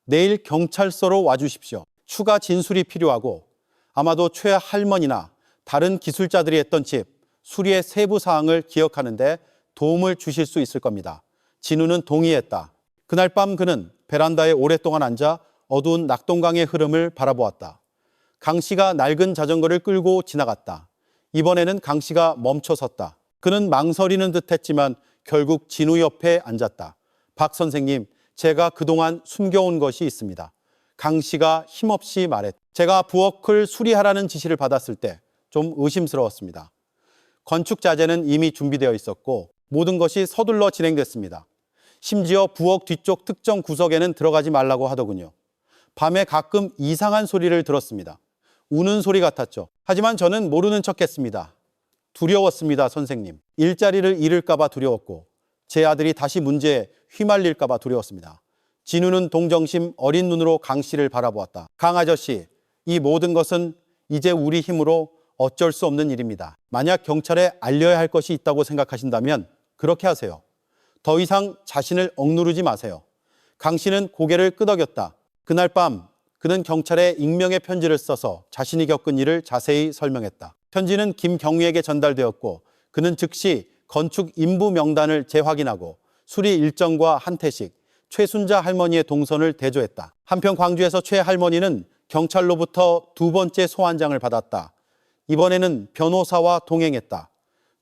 내일 경찰서로 와주십시오. 추가 진술이 필요하고 아마도 최 할머니나 다른 기술자들이 했던 집 수리의 세부 사항을 기억하는데 도움을 주실 수 있을 겁니다. 진우는 동의했다. 그날 밤 그는 베란다에 오랫동안 앉아 어두운 낙동강의 흐름을 바라보았다. 강 씨가 낡은 자전거를 끌고 지나갔다. 이번에는 강 씨가 멈춰섰다. 그는 망설이는 듯 했지만 결국 진우 옆에 앉았다. 박 선생님, 제가 그동안 숨겨온 것이 있습니다. 강 씨가 힘없이 말했다. 제가 부엌을 수리하라는 지시를 받았을 때 좀 의심스러웠습니다. 건축 자재는 이미 준비되어 있었고 모든 것이 서둘러 진행됐습니다. 심지어 부엌 뒤쪽 특정 구석에는 들어가지 말라고 하더군요. 밤에 가끔 이상한 소리를 들었습니다. 우는 소리 같았죠. 하지만 저는 모르는 척했습니다. 두려웠습니다, 선생님. 일자리를 잃을까 봐 두려웠고 제 아들이 다시 문제에 휘말릴까 봐 두려웠습니다. 진우는 동정심 어린 눈으로 강 씨를 바라보았다. 강 아저씨, 이 모든 것은 이제 우리 힘으로 어쩔 수 없는 일입니다. 만약 경찰에 알려야 할 것이 있다고 생각하신다면 그렇게 하세요. 더 이상 자신을 억누르지 마세요. 강 씨는 고개를 끄덕였다. 그날 밤 그는 경찰에 익명의 편지를 써서 자신이 겪은 일을 자세히 설명했다. 편지는 김경위에게 전달되었고 그는 즉시 건축 인부 명단을 재확인하고 수리 일정과 한태식, 최순자 할머니의 동선을 대조했다. 한편 광주에서 최 할머니는 경찰로부터 두 번째 소환장을 받았다. 이번에는 변호사와 동행했다.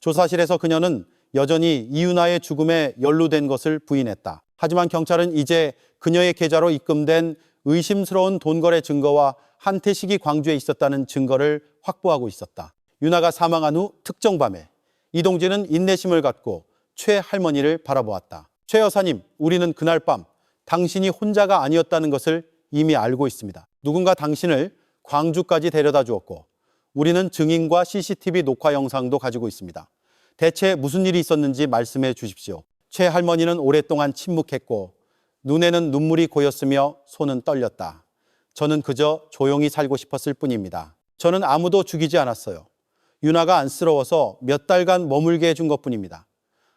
조사실에서 그녀는 여전히 이윤아의 죽음에 연루된 것을 부인했다. 하지만 경찰은 이제 그녀의 계좌로 입금된 의심스러운 돈거래 증거와 한태식이 광주에 있었다는 증거를 확보하고 있었다. 윤아가 사망한 후 특정 밤에 이동진은 인내심을 갖고 최 할머니를 바라보았다. 최 여사님, 우리는 그날 밤 당신이 혼자가 아니었다는 것을 이미 알고 있습니다. 누군가 당신을 광주까지 데려다 주었고 우리는 증인과 CCTV 녹화 영상도 가지고 있습니다. 대체 무슨 일이 있었는지 말씀해 주십시오. 최 할머니는 오랫동안 침묵했고 눈에는 눈물이 고였으며 손은 떨렸다. 저는 그저 조용히 살고 싶었을 뿐입니다. 저는 아무도 죽이지 않았어요. 윤아가 안쓰러워서 몇 달간 머물게 해준 것뿐입니다.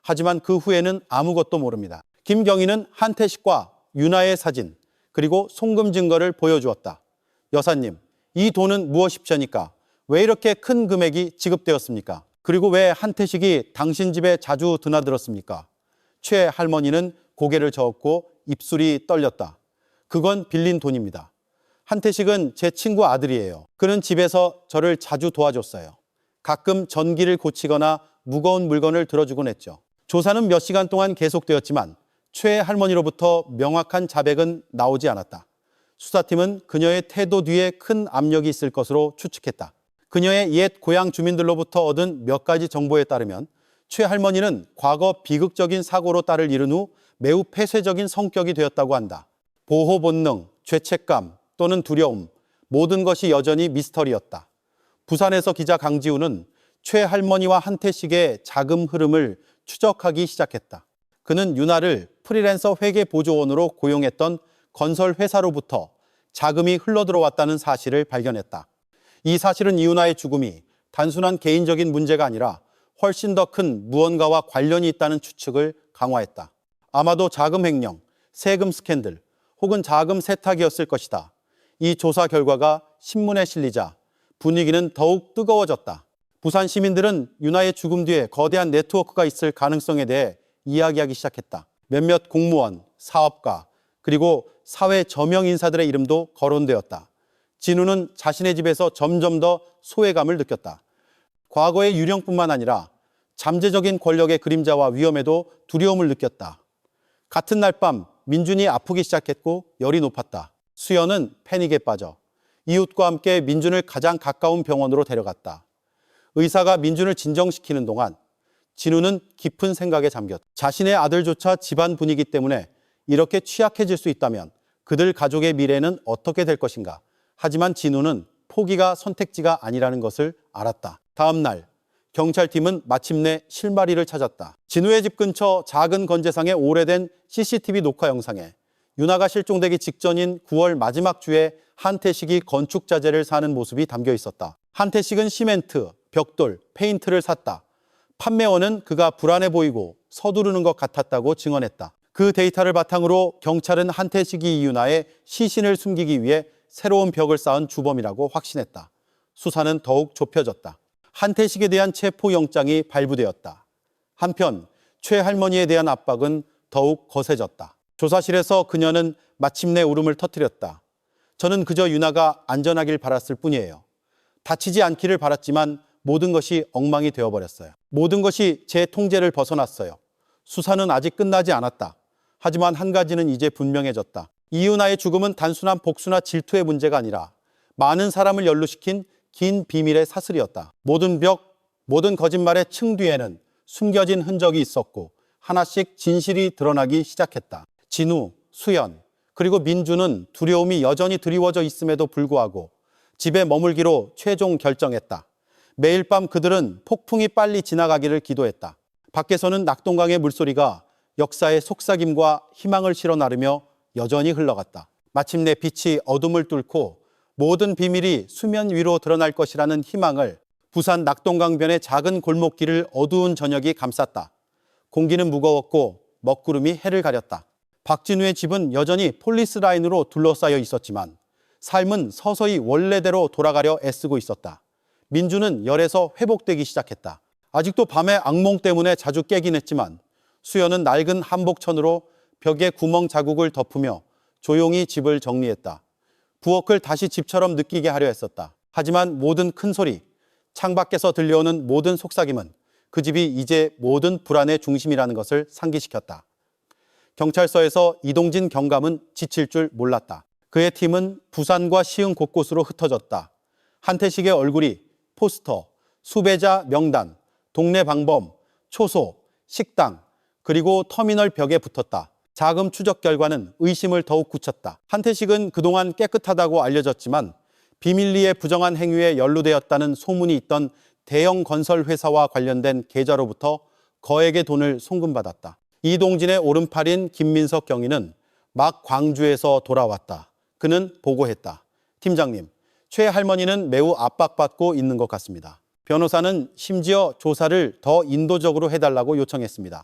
하지만 그 후에는 아무것도 모릅니다. 김경희는 한태식과 윤아의 사진 그리고 송금 증거를 보여주었다. 여사님, 이 돈은 무엇입니까? 왜 이렇게 큰 금액이 지급되었습니까? 그리고 왜 한태식이 당신 집에 자주 드나들었습니까? 최 할머니는 고개를 저었고 입술이 떨렸다. 그건 빌린 돈입니다. 한태식은 제 친구 아들이에요. 그는 집에서 저를 자주 도와줬어요. 가끔 전기를 고치거나 무거운 물건을 들어주곤 했죠. 조사는 몇 시간 동안 계속되었지만 최 할머니로부터 명확한 자백은 나오지 않았다. 수사팀은 그녀의 태도 뒤에 큰 압력이 있을 것으로 추측했다. 그녀의 옛 고향 주민들로부터 얻은 몇 가지 정보에 따르면 최 할머니는 과거 비극적인 사고로 딸을 잃은 후 매우 폐쇄적인 성격이 되었다고 한다. 보호 본능, 죄책감 또는 두려움, 모든 것이 여전히 미스터리였다. 부산에서 기자 강지우는 최 할머니와 한태식의 자금 흐름을 추적하기 시작했다. 그는 윤아를 프리랜서 회계 보조원으로 고용했던 건설 회사로부터 자금이 흘러들어왔다는 사실을 발견했다. 이 사실은 이윤아의 죽음이 단순한 개인적인 문제가 아니라 훨씬 더 큰 무언가와 관련이 있다는 추측을 강화했다. 아마도 자금 횡령, 세금 스캔들 혹은 자금 세탁이었을 것이다. 이 조사 결과가 신문에 실리자 분위기는 더욱 뜨거워졌다. 부산 시민들은 윤아의 죽음 뒤에 거대한 네트워크가 있을 가능성에 대해 이야기하기 시작했다. 몇몇 공무원, 사업가, 그리고 사회 저명 인사들의 이름도 거론되었다. 진우는 자신의 집에서 점점 더 소외감을 느꼈다. 과거의 유령뿐만 아니라 잠재적인 권력의 그림자와 위험에도 두려움을 느꼈다. 같은 날 밤 민준이 아프기 시작했고 열이 높았다. 수연은 패닉에 빠져 이웃과 함께 민준을 가장 가까운 병원으로 데려갔다. 의사가 민준을 진정시키는 동안 진우는 깊은 생각에 잠겼다. 자신의 아들조차 집안 분위기 때문에 이렇게 취약해질 수 있다면 그들 가족의 미래는 어떻게 될 것인가. 하지만 진우는 포기가 선택지가 아니라는 것을 알았다. 다음 날 경찰팀은 마침내 실마리를 찾았다. 진우의 집 근처 작은 건재상의 오래된 CCTV 녹화 영상에 윤아가 실종되기 직전인 9월 마지막 주에 한태식이 건축자재를 사는 모습이 담겨 있었다. 한태식은 시멘트, 벽돌, 페인트를 샀다. 판매원은 그가 불안해 보이고 서두르는 것 같았다고 증언했다. 그 데이터를 바탕으로 경찰은 한태식이 이윤아의 시신을 숨기기 위해 새로운 벽을 쌓은 주범이라고 확신했다. 수사는 더욱 좁혀졌다. 한태식에 대한 체포영장이 발부되었다. 한편 최 할머니에 대한 압박은 더욱 거세졌다. 조사실에서 그녀는 마침내 울음을 터뜨렸다. 저는 그저 윤아가 안전하길 바랐을 뿐이에요. 다치지 않기를 바랐지만 모든 것이 엉망이 되어버렸어요. 모든 것이 제 통제를 벗어났어요. 수사는 아직 끝나지 않았다. 하지만 한 가지는 이제 분명해졌다. 이윤아의 죽음은 단순한 복수나 질투의 문제가 아니라 많은 사람을 연루시킨 긴 비밀의 사슬이었다. 모든 벽, 모든 거짓말의 층 뒤에는 숨겨진 흔적이 있었고 하나씩 진실이 드러나기 시작했다. 진우, 수연, 그리고 민주는 두려움이 여전히 드리워져 있음에도 불구하고 집에 머물기로 최종 결정했다. 매일 밤 그들은 폭풍이 빨리 지나가기를 기도했다. 밖에서는 낙동강의 물소리가 역사의 속삭임과 희망을 실어 나르며 여전히 흘러갔다. 마침내 빛이 어둠을 뚫고 모든 비밀이 수면 위로 드러날 것이라는 희망을 부산 낙동강변의 작은 골목길을 어두운 저녁이 감쌌다. 공기는 무거웠고 먹구름이 해를 가렸다. 박진우의 집은 여전히 폴리스 라인으로 둘러싸여 있었지만 삶은 서서히 원래대로 돌아가려 애쓰고 있었다. 민주는 열에서 회복되기 시작했다. 아직도 밤에 악몽 때문에 자주 깨긴 했지만 수연은 낡은 한복천으로 벽에 구멍 자국을 덮으며 조용히 집을 정리했다. 부엌을 다시 집처럼 느끼게 하려 했었다. 하지만 모든 큰 소리, 창밖에서 들려오는 모든 속삭임은 그 집이 이제 모든 불안의 중심이라는 것을 상기시켰다. 경찰서에서 이동진 경감은 지칠 줄 몰랐다. 그의 팀은 부산과 시흥 곳곳으로 흩어졌다. 한태식의 얼굴이 포스터, 수배자 명단, 동네 방범, 초소, 식당, 그리고 터미널 벽에 붙었다. 자금 추적 결과는 의심을 더욱 굳혔다. 한태식은 그동안 깨끗하다고 알려졌지만 비밀리에 부정한 행위에 연루되었다는 소문이 있던 대형 건설 회사와 관련된 계좌로부터 거액의 돈을 송금받았다. 이동진의 오른팔인 김민석 경위는 막 광주에서 돌아왔다. 그는 보고했다. 팀장님, 최 할머니는 매우 압박받고 있는 것 같습니다. 변호사는 심지어 조사를 더 인도적으로 해달라고 요청했습니다.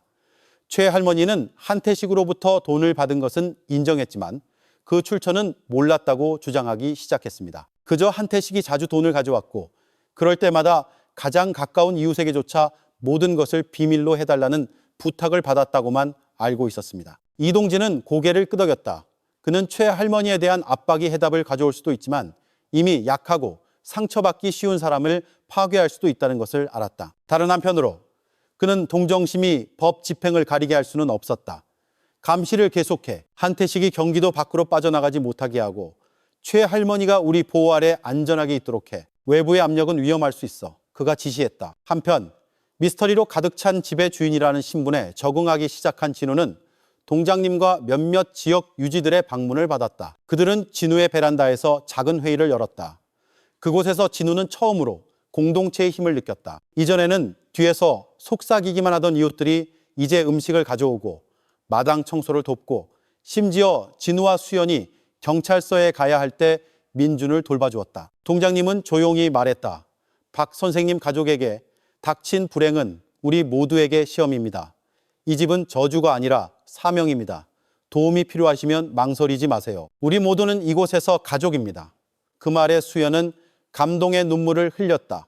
최 할머니는 한태식으로부터 돈을 받은 것은 인정했지만 그 출처는 몰랐다고 주장하기 시작했습니다. 그저 한태식이 자주 돈을 가져왔고 그럴 때마다 가장 가까운 이웃에게조차 모든 것을 비밀로 해달라는 부탁을 받았다고만 알고 있었습니다. 이동진은 고개를 끄덕였다. 그는 최 할머니에 대한 압박이 해답을 가져올 수도 있지만 이미 약하고 상처받기 쉬운 사람을 파괴할 수도 있다는 것을 알았다. 다른 한편으로 그는 동정심이 법 집행을 가리게 할 수는 없었다. 감시를 계속해 한태식이 경기도 밖으로 빠져나가지 못하게 하고 최 할머니가 우리 보호 아래 안전하게 있도록 해. 외부의 압력은 위험할 수 있어. 그가 지시했다. 한편 미스터리로 가득 찬 집의 주인이라는 신분에 적응하기 시작한 진우는 동장님과 몇몇 지역 유지들의 방문을 받았다. 그들은 진우의 베란다에서 작은 회의를 열었다. 그곳에서 진우는 처음으로 공동체의 힘을 느꼈다. 이전에는 뒤에서 속삭이기만 하던 이웃들이 이제 음식을 가져오고 마당 청소를 돕고 심지어 진우와 수연이 경찰서에 가야 할 때 민준을 돌봐주었다. 동장님은 조용히 말했다. 박 선생님 가족에게 닥친 불행은 우리 모두에게 시험입니다. 이 집은 저주가 아니라 사명입니다. 도움이 필요하시면 망설이지 마세요. 우리 모두는 이곳에서 가족입니다. 그 말에 수연은 감동의 눈물을 흘렸다.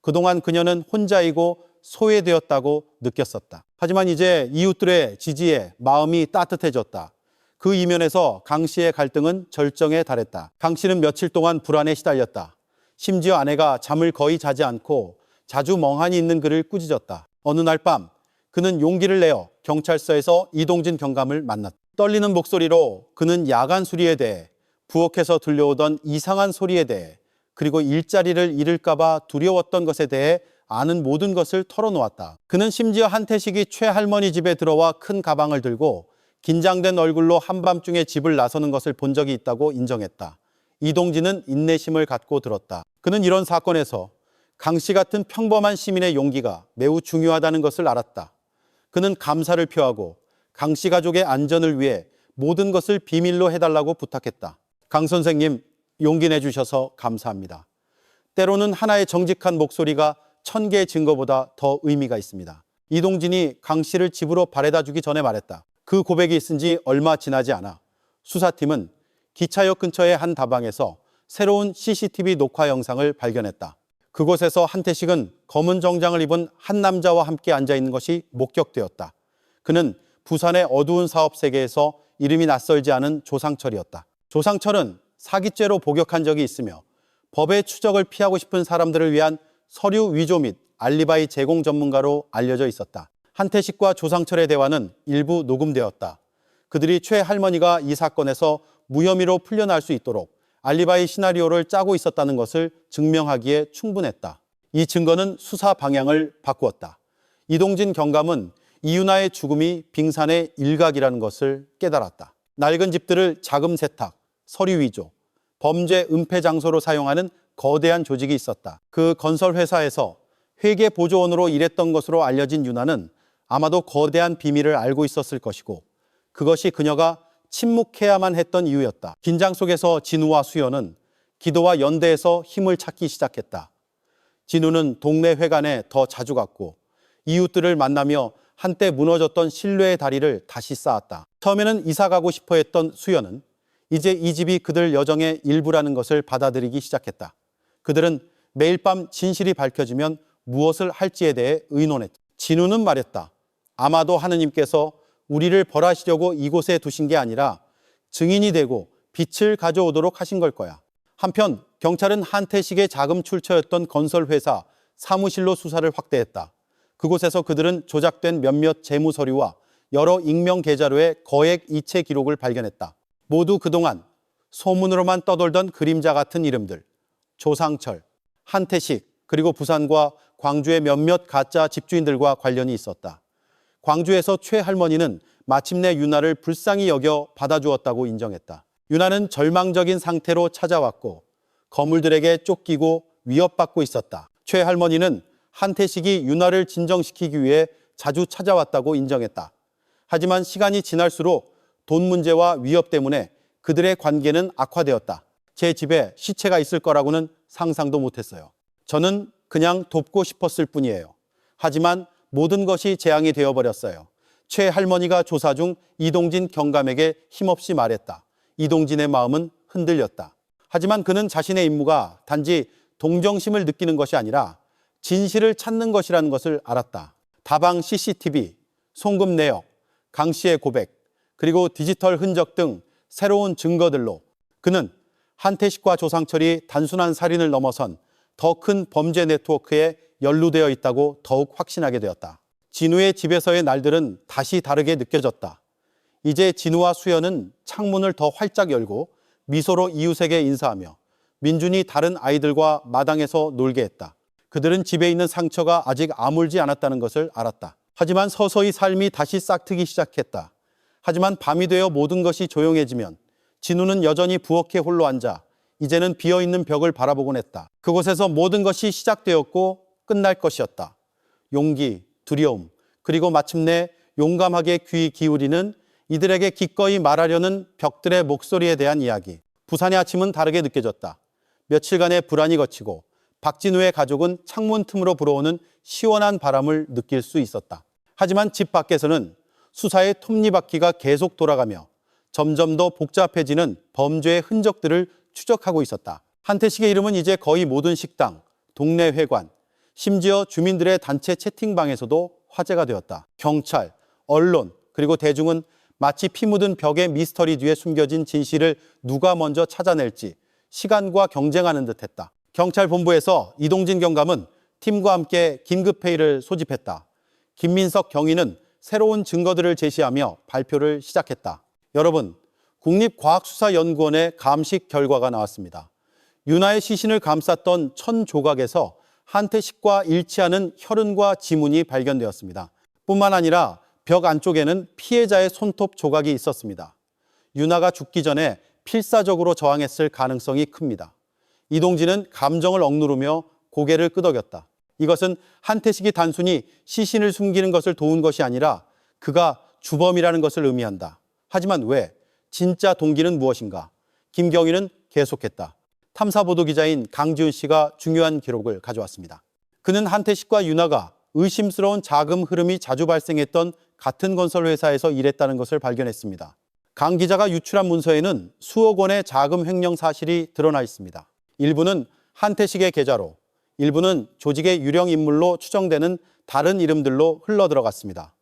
그동안 그녀는 혼자이고 소외되었다고 느꼈었다. 하지만 이제 이웃들의 지지에 마음이 따뜻해졌다. 그 이면에서 강 씨의 갈등은 절정에 달했다. 강 씨는 며칠 동안 불안에 시달렸다. 심지어 아내가 잠을 거의 자지 않고 자주 멍하니 있는 그를 꾸짖었다. 어느 날 밤 그는 용기를 내어 경찰서에서 이동진 경감을 만났다. 떨리는 목소리로 그는 야간 수리에 대해, 부엌에서 들려오던 이상한 소리에 대해, 그리고 일자리를 잃을까 봐 두려웠던 것에 대해 아는 모든 것을 털어놓았다. 그는 심지어 한태식이 최할머니 집에 들어와 큰 가방을 들고 긴장된 얼굴로 한밤중에 집을 나서는 것을 본 적이 있다고 인정했다. 이동진은 인내심을 갖고 들었다. 그는 이런 사건에서 강 씨 같은 평범한 시민의 용기가 매우 중요하다는 것을 알았다. 그는 감사를 표하고 강 씨 가족의 안전을 위해 모든 것을 비밀로 해달라고 부탁했다. 강 선생님, 용기 내주셔서 감사합니다. 때로는 하나의 정직한 목소리가 1000개의 증거보다 더 의미가 있습니다. 이동진이 강 씨를 집으로 바래다 주기 전에 말했다. 그 고백이 있은 지 얼마 지나지 않아 수사팀은 기차역 근처의 한 다방에서 새로운 CCTV 녹화 영상을 발견했다. 그곳에서 한태식은 검은 정장을 입은 한 남자와 함께 앉아있는 것이 목격되었다. 그는 부산의 어두운 사업 세계에서 이름이 낯설지 않은 조상철이었다. 조상철은 사기죄로 복역한 적이 있으며 법의 추적을 피하고 싶은 사람들을 위한 서류 위조 및 알리바이 제공 전문가로 알려져 있었다. 한태식과 조상철의 대화는 일부 녹음되었다. 그들이 최 할머니가 이 사건에서 무혐의로 풀려날 수 있도록 알리바이 시나리오를 짜고 있었다는 것을 증명하기에 충분했다. 이 증거는 수사 방향을 바꾸었다. 이동진 경감은 이윤아의 죽음이 빙산의 일각이라는 것을 깨달았다. 낡은 집들을 자금 세탁, 서류 위조, 범죄 은폐 장소로 사용하는 거대한 조직이 있었다. 그 건설 회사에서 회계 보조원으로 일했던 것으로 알려진 윤아는 아마도 거대한 비밀을 알고 있었을 것이고, 그것이 그녀가 침묵해야만 했던 이유였다. 긴장 속에서 진우와 수연은 기도와 연대에서 힘을 찾기 시작했다. 진우는 동네 회관에 더 자주 갔고 이웃들을 만나며 한때 무너졌던 신뢰의 다리를 다시 쌓았다. 처음에는 이사 가고 싶어 했던 수연은 이제 이 집이 그들 여정의 일부라는 것을 받아들이기 시작했다. 그들은 매일 밤 진실이 밝혀지면 무엇을 할지에 대해 의논했다. 진우는 말했다. 아마도 하느님께서 우리를 벌하시려고 이곳에 두신 게 아니라 증인이 되고 빛을 가져오도록 하신 걸 거야. 한편 경찰은 한태식의 자금 출처였던 건설회사 사무실로 수사를 확대했다. 그곳에서 그들은 조작된 몇몇 재무 서류와 여러 익명 계좌로의 거액 이체 기록을 발견했다. 모두 그동안 소문으로만 떠돌던 그림자 같은 이름들, 조상철, 한태식, 그리고 부산과 광주의 몇몇 가짜 집주인들과 관련이 있었다. 광주에서 최 할머니는 마침내 윤아를 불쌍히 여겨 받아주었다고 인정했다. 윤아는 절망적인 상태로 찾아왔고 거물들에게 쫓기고 위협받고 있었다. 최 할머니는 한태식이 윤아를 진정시키기 위해 자주 찾아왔다고 인정했다. 하지만 시간이 지날수록 돈 문제와 위협 때문에 그들의 관계는 악화되었다. 제 집에 시체가 있을 거라고는 상상도 못했어요. 저는 그냥 돕고 싶었을 뿐이에요. 하지만 모든 것이 재앙이 되어버렸어요. 최 할머니가 조사 중 이동진 경감에게 힘없이 말했다. 이동진의 마음은 흔들렸다. 하지만 그는 자신의 임무가 단지 동정심을 느끼는 것이 아니라 진실을 찾는 것이라는 것을 알았다. 다방 CCTV, 송금 내역, 강 씨의 고백, 그리고 디지털 흔적 등 새로운 증거들로 그는 한태식과 조상철이 단순한 살인을 넘어선 더 큰 범죄 네트워크에 연루되어 있다고 더욱 확신하게 되었다. 진우의 집에서의 날들은 다시 다르게 느껴졌다. 이제 진우와 수연은 창문을 더 활짝 열고 미소로 이웃에게 인사하며 민준이 다른 아이들과 마당에서 놀게 했다. 그들은 집에 있는 상처가 아직 아물지 않았다는 것을 알았다. 하지만 서서히 삶이 다시 싹트기 시작했다. 하지만 밤이 되어 모든 것이 조용해지면 진우는 여전히 부엌에 홀로 앉아 이제는 비어있는 벽을 바라보곤 했다. 그곳에서 모든 것이 시작되었고 끝날 것이었다. 용기, 두려움, 그리고 마침내 용감하게 귀 기울이는 이들에게 기꺼이 말하려는 벽들의 목소리에 대한 이야기. 부산의 아침은 다르게 느껴졌다. 며칠간의 불안이 거치고 박진우의 가족은 창문 틈으로 불어오는 시원한 바람을 느낄 수 있었다. 하지만 집 밖에서는 수사의 톱니바퀴가 계속 돌아가며 점점 더 복잡해지는 범죄의 흔적들을 추적하고 있었다. 한태식의 이름은 이제 거의 모든 식당, 동네 회관, 심지어 주민들의 단체 채팅방에서도 화제가 되었다. 경찰, 언론, 그리고 대중은 마치 피 묻은 벽의 미스터리 뒤에 숨겨진 진실을 누가 먼저 찾아낼지 시간과 경쟁하는 듯했다. 경찰 본부에서 이동진 경감은 팀과 함께 긴급회의를 소집했다. 김민석 경위는 새로운 증거들을 제시하며 발표를 시작했다. 여러분, 국립과학수사연구원의 감식 결과가 나왔습니다. 윤아의 시신을 감쌌던 천 조각에서 한태식과 일치하는 혈흔과 지문이 발견되었습니다. 뿐만 아니라 벽 안쪽에는 피해자의 손톱 조각이 있었습니다. 윤아가 죽기 전에 필사적으로 저항했을 가능성이 큽니다. 이동진은 감정을 억누르며 고개를 끄덕였다. 이것은 한태식이 단순히 시신을 숨기는 것을 도운 것이 아니라 그가 주범이라는 것을 의미한다. 하지만 왜? 진짜 동기는 무엇인가? 김경희는 계속했다. 탐사보도 기자인 강지훈 씨가 중요한 기록을 가져왔습니다. 그는 한태식과 윤아가 의심스러운 자금 흐름이 자주 발생했던 같은 건설회사에서 일했다는 것을 발견했습니다. 강 기자가 유출한 문서에는 수억 원의 자금 횡령 사실이 드러나 있습니다. 일부는 한태식의 계좌로, 일부는 조직의 유령 인물로 추정되는 다른 이름들로 흘러들어갔습니다.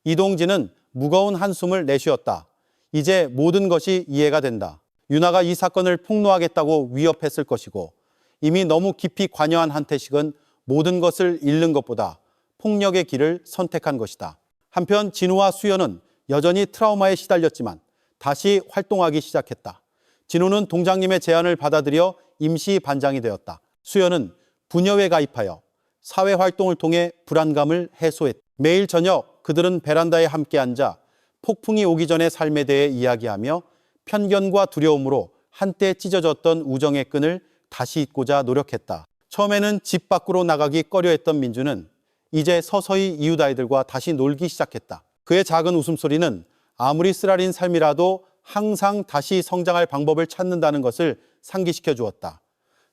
이동진은 무거운 한숨을 내쉬었다. 이제 모든 것이 이해가 된다. 윤아가 이 사건을 폭로하겠다고 위협했을 것이고 이미 너무 깊이 관여한 한태식은 모든 것을 잃는 것보다 폭력의 길을 선택한 것이다. 한편 진우와 수연은 여전히 트라우마에 시달렸지만 다시 활동하기 시작했다. 진우는 동장님의 제안을 받아들여 임시 반장이 되었다. 수연은 부녀회 가입하여 사회활동을 통해 불안감을 해소했다. 매일 저녁 그들은 베란다에 함께 앉아 폭풍이 오기 전의 삶에 대해 이야기하며 편견과 두려움으로 한때 찢어졌던 우정의 끈을 다시 잇고자 노력했다. 처음에는 집 밖으로 나가기 꺼려했던 민주는 이제 서서히 이웃 아이들과 다시 놀기 시작했다. 그의 작은 웃음소리는 아무리 쓰라린 삶이라도 항상 다시 성장할 방법을 찾는다는 것을 상기시켜 주었다.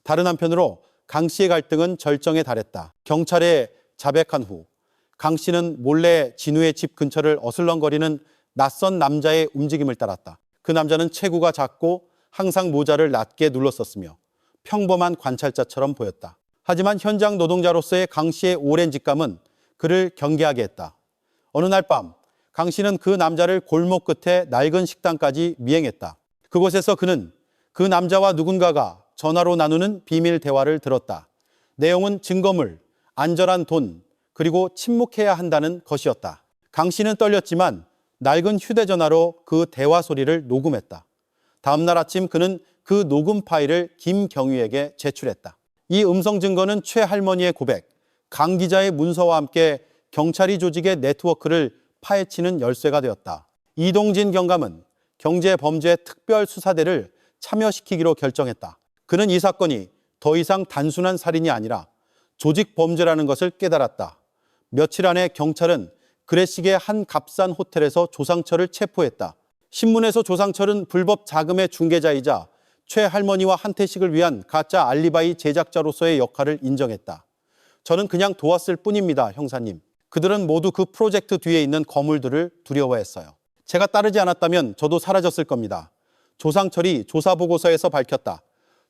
다른 한편으로 강 씨의 갈등은 절정에 달했다. 경찰에 자백한 후 강 씨는 몰래 진우의 집 근처를 어슬렁거리는 낯선 남자의 움직임을 따랐다. 그 남자는 체구가 작고 항상 모자를 낮게 눌렀었으며 평범한 관찰자처럼 보였다. 하지만 현장 노동자로서의 강 씨의 오랜 직감은 그를 경계하게 했다. 어느 날 밤 강 씨는 그 남자를 골목 끝에 낡은 식당까지 미행했다. 그곳에서 그는 그 남자와 누군가가 전화로 나누는 비밀 대화를 들었다. 내용은 증거물, 안전한 돈, 그리고 침묵해야 한다는 것이었다. 강 씨는 떨렸지만 낡은 휴대전화로 그 대화 소리를 녹음했다. 다음 날 아침 그는 그 녹음 파일을 김경희에게 제출했다. 이 음성 증거는 최 할머니의 고백, 강 기자의 문서와 함께 경찰이 조직의 네트워크를 파헤치는 열쇠가 되었다. 이동진 경감은 경제범죄특별수사대를 참여시키기로 결정했다. 그는 이 사건이 더 이상 단순한 살인이 아니라 조직 범죄라는 것을 깨달았다. 며칠 안에 경찰은 그레식의 한 값싼 호텔에서 조상철을 체포했다. 신문에서 조상철은 불법 자금의 중개자이자 최 할머니와 한태식을 위한 가짜 알리바이 제작자로서의 역할을 인정했다. 저는 그냥 도왔을 뿐입니다, 형사님. 그들은 모두 그 프로젝트 뒤에 있는 거물들을 두려워했어요. 제가 따르지 않았다면 저도 사라졌을 겁니다. 조상철이 조사보고서에서 밝혔다.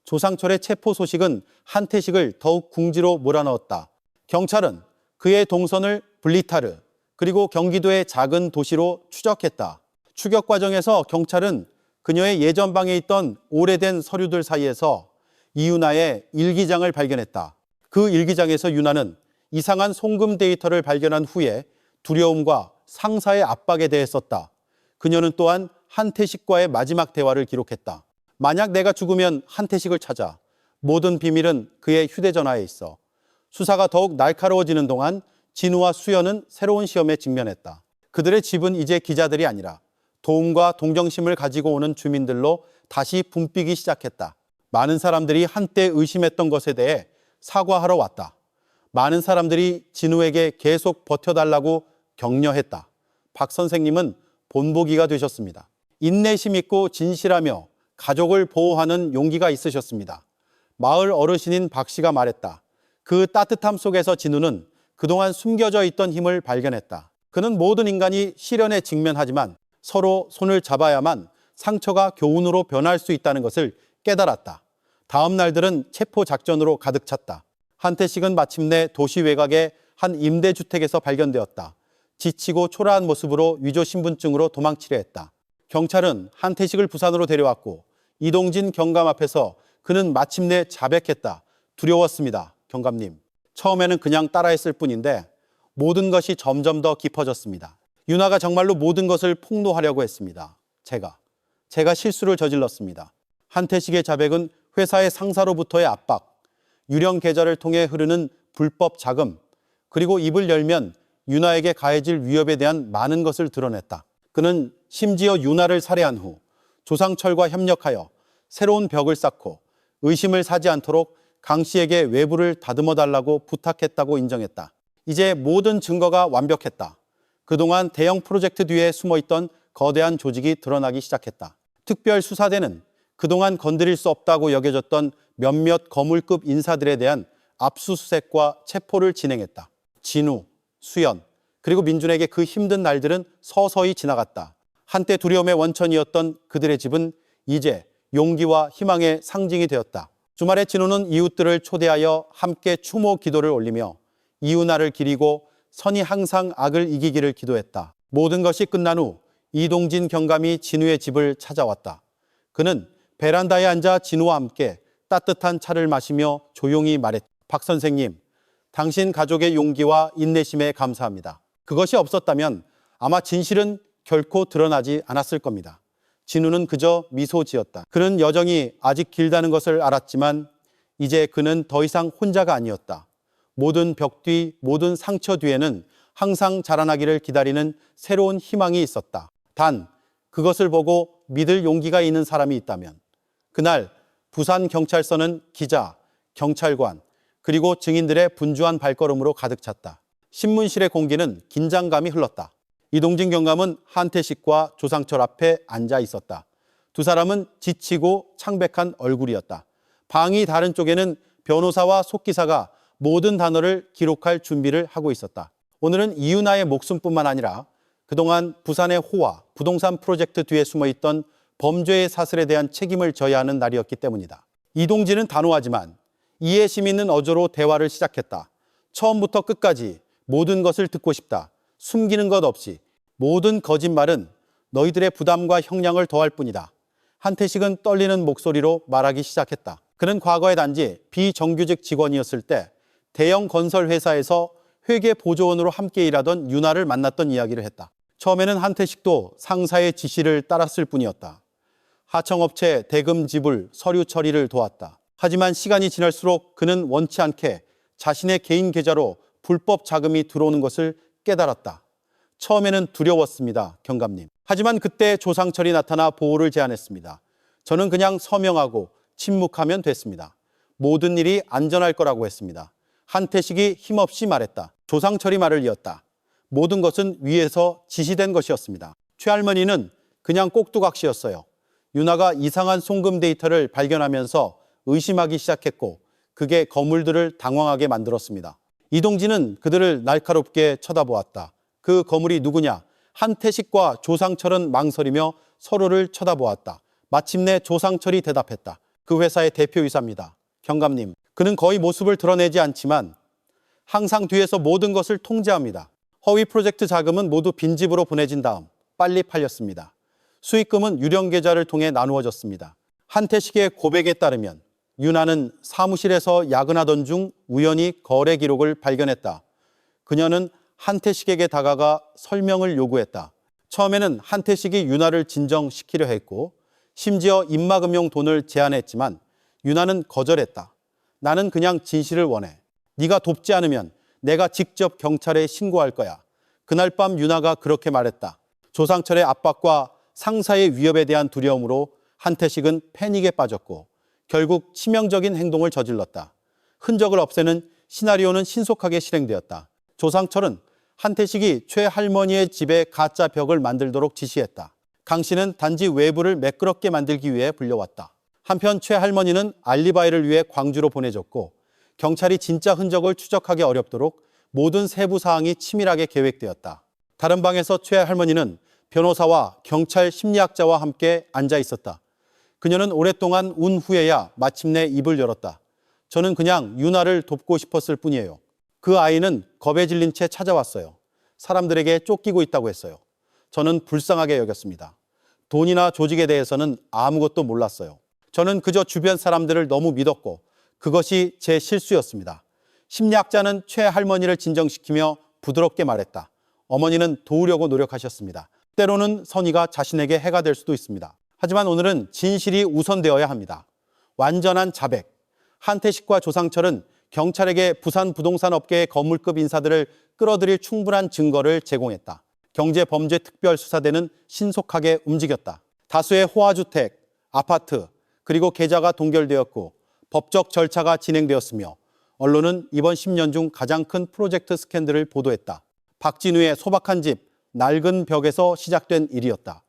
조상철의 체포 소식은 한태식을 더욱 궁지로 몰아넣었다. 경찰은 그의 동선을 블리타르, 그리고 경기도의 작은 도시로 추적했다. 추격 과정에서 경찰은 그녀의 예전 방에 있던 오래된 서류들 사이에서 이윤아의 일기장을 발견했다. 그 일기장에서 윤아는 이상한 송금 데이터를 발견한 후에 두려움과 상사의 압박에 대해 썼다. 그녀는 또한 한태식과의 마지막 대화를 기록했다. 만약 내가 죽으면 한태식을 찾아. 모든 비밀은 그의 휴대전화에 있어. 수사가 더욱 날카로워지는 동안 진우와 수연은 새로운 시험에 직면했다. 그들의 집은 이제 기자들이 아니라 도움과 동정심을 가지고 오는 주민들로 다시 붐비기 시작했다. 많은 사람들이 한때 의심했던 것에 대해 사과하러 왔다. 많은 사람들이 진우에게 계속 버텨달라고 격려했다. 박 선생님은 본보기가 되셨습니다. 인내심 있고 진실하며 가족을 보호하는 용기가 있으셨습니다. 마을 어르신인 박 씨가 말했다. 그 따뜻함 속에서 진우는 그동안 숨겨져 있던 힘을 발견했다. 그는 모든 인간이 시련에 직면하지만 서로 손을 잡아야만 상처가 교훈으로 변할 수 있다는 것을 깨달았다. 다음 날들은 체포 작전으로 가득 찼다. 한태식은 마침내 도시 외곽의 한 임대주택에서 발견되었다. 지치고 초라한 모습으로 위조 신분증으로 도망치려 했다. 경찰은 한태식을 부산으로 데려왔고 이동진 경감 앞에서 그는 마침내 자백했다. 두려웠습니다. 경감님. 처음에는 그냥 따라했을 뿐인데 모든 것이 점점 더 깊어졌습니다. 윤아가 정말로 모든 것을 폭로하려고 했습니다. 제가 실수를 저질렀습니다. 한태식의 자백은 회사의 상사로부터의 압박, 유령 계좌를 통해 흐르는 불법 자금, 그리고 입을 열면 윤아에게 가해질 위협에 대한 많은 것을 드러냈다. 그는 심지어 윤아를 살해한 후 조상철과 협력하여 새로운 벽을 쌓고 의심을 사지 않도록 강 씨에게 외부를 다듬어 달라고 부탁했다고 인정했다. 이제 모든 증거가 완벽했다. 그동안 대형 프로젝트 뒤에 숨어있던 거대한 조직이 드러나기 시작했다. 특별수사대는 그동안 건드릴 수 없다고 여겨졌던 몇몇 거물급 인사들에 대한 압수수색과 체포를 진행했다. 진우, 수연, 그리고 민준에게 그 힘든 날들은 서서히 지나갔다. 한때 두려움의 원천이었던 그들의 집은 이제 용기와 희망의 상징이 되었다. 주말에 진우는 이웃들을 초대하여 함께 추모 기도를 올리며 이웃나를 기리고 선이 항상 악을 이기기를 기도했다. 모든 것이 끝난 후 이동진 경감이 진우의 집을 찾아왔다. 그는 베란다에 앉아 진우와 함께 따뜻한 차를 마시며 조용히 말했다. 박 선생님, 당신 가족의 용기와 인내심에 감사합니다. 그것이 없었다면 아마 진실은 결코 드러나지 않았을 겁니다. 진우는 그저 미소 지었다. 그는 여정이 아직 길다는 것을 알았지만 이제 그는 더 이상 혼자가 아니었다. 모든 벽 뒤, 모든 상처 뒤에는 항상 자라나기를 기다리는 새로운 희망이 있었다. 단, 그것을 보고 믿을 용기가 있는 사람이 있다면 그날 부산경찰서는 기자, 경찰관, 그리고 증인들의 분주한 발걸음으로 가득 찼다. 신문실의 공기는 긴장감이 흘렀다. 이동진 경감은 한태식과 조상철 앞에 앉아 있었다. 두 사람은 지치고 창백한 얼굴이었다. 방이 다른 쪽에는 변호사와 속기사가 모든 단어를 기록할 준비를 하고 있었다. 오늘은 이윤아의 목숨뿐만 아니라 그동안 부산의 호화, 부동산 프로젝트 뒤에 숨어있던 범죄의 사슬에 대한 책임을 져야 하는 날이었기 때문이다. 이동진은 단호하지만 이해심 있는 어조로 대화를 시작했다. 처음부터 끝까지 모든 것을 듣고 싶다. 숨기는 것 없이. 모든 거짓말은 너희들의 부담과 형량을 더할 뿐이다. 한태식은 떨리는 목소리로 말하기 시작했다. 그는 과거에 단지 비정규직 직원이었을 때 대형 건설 회사에서 회계 보조원으로 함께 일하던 윤아를 만났던 이야기를 했다. 처음에는 한태식도 상사의 지시를 따랐을 뿐이었다. 하청업체 대금 지불, 서류 처리를 도왔다. 하지만 시간이 지날수록 그는 원치 않게 자신의 개인 계좌로 불법 자금이 들어오는 것을 깨달았다. 처음에는 두려웠습니다, 경감님. 하지만 그때 조상철이 나타나 보호를 제안했습니다. 저는 그냥 서명하고 침묵하면 됐습니다. 모든 일이 안전할 거라고 했습니다. 한태식이 힘없이 말했다. 조상철이 말을 이었다. 모든 것은 위에서 지시된 것이었습니다. 최할머니는 그냥 꼭두각시였어요. 윤아가 이상한 송금 데이터를 발견하면서 의심하기 시작했고 그게 거물들을 당황하게 만들었습니다. 이동진은 그들을 날카롭게 쳐다보았다. 그 거물이 누구냐? 한태식과 조상철은 망설이며 서로를 쳐다보았다. 마침내 조상철이 대답했다. 그 회사의 대표이사입니다. 경감님. 그는 거의 모습을 드러내지 않지만 항상 뒤에서 모든 것을 통제합니다. 허위 프로젝트 자금은 모두 빈집으로 보내진 다음 빨리 팔렸습니다. 수익금은 유령 계좌를 통해 나누어졌습니다. 한태식의 고백에 따르면 윤아는 사무실에서 야근하던 중 우연히 거래 기록을 발견했다. 그녀는 한태식에게 다가가 설명을 요구했다. 처음에는 한태식이 윤아를 진정시키려 했고 심지어 입막음용 돈을 제안했지만 윤아는 거절했다. 나는 그냥 진실을 원해. 네가 돕지 않으면 내가 직접 경찰에 신고할 거야. 그날 밤 윤아가 그렇게 말했다. 조상철의 압박과 상사의 위협에 대한 두려움으로 한태식은 패닉에 빠졌고 결국 치명적인 행동을 저질렀다. 흔적을 없애는 시나리오는 신속하게 실행되었다. 조상철은 한태식이 최할머니의 집에 가짜 벽을 만들도록 지시했다. 강 씨는 단지 외부를 매끄럽게 만들기 위해 불려왔다. 한편 최할머니는 알리바이를 위해 광주로 보내졌고 경찰이 진짜 흔적을 추적하기 어렵도록 모든 세부 사항이 치밀하게 계획되었다. 다른 방에서 최할머니는 변호사와 경찰 심리학자와 함께 앉아 있었다. 그녀는 오랫동안 운 후에야 마침내 입을 열었다. 저는 그냥 윤아를 돕고 싶었을 뿐이에요. 그 아이는 겁에 질린 채 찾아왔어요. 사람들에게 쫓기고 있다고 했어요. 저는 불쌍하게 여겼습니다. 돈이나 조직에 대해서는 아무것도 몰랐어요. 저는 그저 주변 사람들을 너무 믿었고 그것이 제 실수였습니다. 심리학자는 최 할머니를 진정시키며 부드럽게 말했다. 어머니는 도우려고 노력하셨습니다. 때로는 선의가 자신에게 해가 될 수도 있습니다. 하지만 오늘은 진실이 우선되어야 합니다. 완전한 자백. 한태식과 조상철은 경찰에게 부산 부동산 업계의 건물급 인사들을 끌어들일 충분한 증거를 제공했다. 경제범죄특별수사대는 신속하게 움직였다. 다수의 호화주택, 아파트, 그리고 계좌가 동결되었고 법적 절차가 진행되었으며 언론은 이번 10년 중 가장 큰 프로젝트 스캔들을 보도했다. 박진우의 소박한 집, 낡은 벽에서 시작된 일이었다.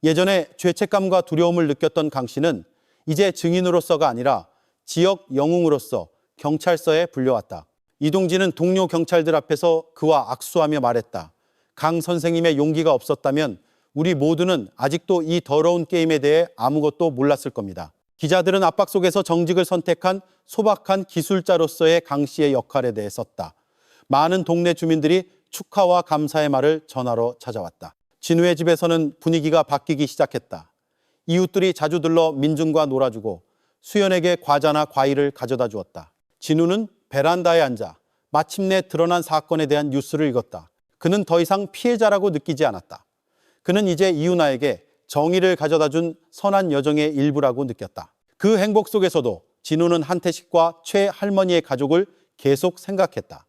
예전에 죄책감과 두려움을 느꼈던 강 씨는 이제 증인으로서가 아니라 지역 영웅으로서 경찰서에 불려왔다. 이동진은 동료 경찰들 앞에서 그와 악수하며 말했다. 강 선생님의 용기가 없었다면 우리 모두는 아직도 이 더러운 게임에 대해 아무것도 몰랐을 겁니다. 기자들은 압박 속에서 정직을 선택한 소박한 기술자로서의 강 씨의 역할에 대해 썼다. 많은 동네 주민들이 축하와 감사의 말을 전하러 찾아왔다. 진우의 집에서는 분위기가 바뀌기 시작했다. 이웃들이 자주 들러 민준과 놀아주고 수연에게 과자나 과일을 가져다 주었다. 진우는 베란다에 앉아 마침내 드러난 사건에 대한 뉴스를 읽었다. 그는 더 이상 피해자라고 느끼지 않았다. 그는 이제 이윤아에게 정의를 가져다 준 선한 여정의 일부라고 느꼈다. 그 행복 속에서도 진우는 한태식과 최 할머니의 가족을 계속 생각했다.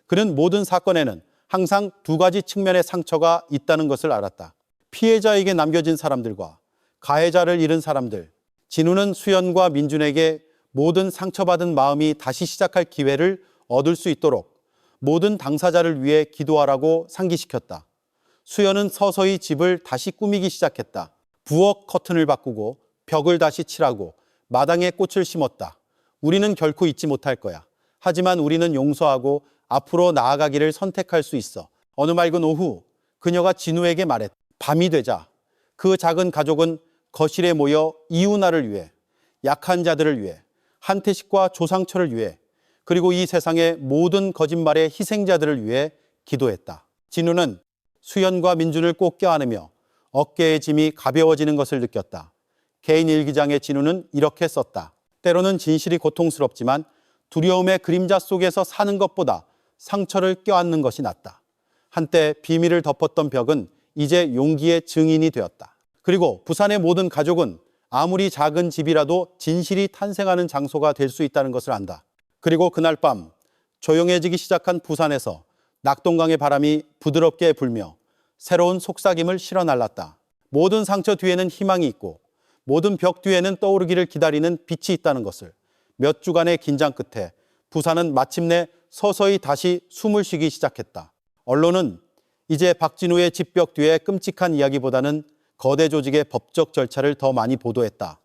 그는 모든 사건에는 항상 두 가지 측면의 상처가 있다는 것을 알았다. 피해자에게 남겨진 사람들과 가해자를 잃은 사람들. 진우는 수연과 민준에게 모든 상처받은 마음이 다시 시작할 기회를 얻을 수 있도록 모든 당사자를 위해 기도하라고 상기시켰다. 수연은 서서히 집을 다시 꾸미기 시작했다. 부엌 커튼을 바꾸고 벽을 다시 칠하고 마당에 꽃을 심었다. 우리는 결코 잊지 못할 거야. 하지만 우리는 용서하고 앞으로 나아가기를 선택할 수 있어. 어느 맑은 오후 그녀가 진우에게 말했다. 밤이 되자 그 작은 가족은 거실에 모여 이윤아를 위해, 약한 자들을 위해, 한태식과 조상철을 위해, 그리고 이 세상의 모든 거짓말의 희생자들을 위해 기도했다. 진우는 수연과 민준을 꼭 껴안으며 어깨의 짐이 가벼워지는 것을 느꼈다. 개인 일기장에 진우는 이렇게 썼다. 때로는 진실이 고통스럽지만 두려움의 그림자 속에서 사는 것보다 상처를 껴안는 것이 낫다. 한때 비밀을 덮었던 벽은 이제 용기의 증인이 되었다. 그리고 부산의 모든 가족은 아무리 작은 집이라도 진실이 탄생하는 장소가 될 수 있다는 것을 안다. 그리고 그날 밤 조용해지기 시작한 부산에서 낙동강의 바람이 부드럽게 불며 새로운 속삭임을 실어 날랐다. 모든 상처 뒤에는 희망이 있고 모든 벽 뒤에는 떠오르기를 기다리는 빛이 있다는 것을 몇 주간의 긴장 끝에 부산은 마침내 서서히 다시 숨을 쉬기 시작했다. 언론은 이제 박진우의 집벽 뒤에 끔찍한 이야기보다는 거대 조직의 법적 절차를 더 많이 보도했다.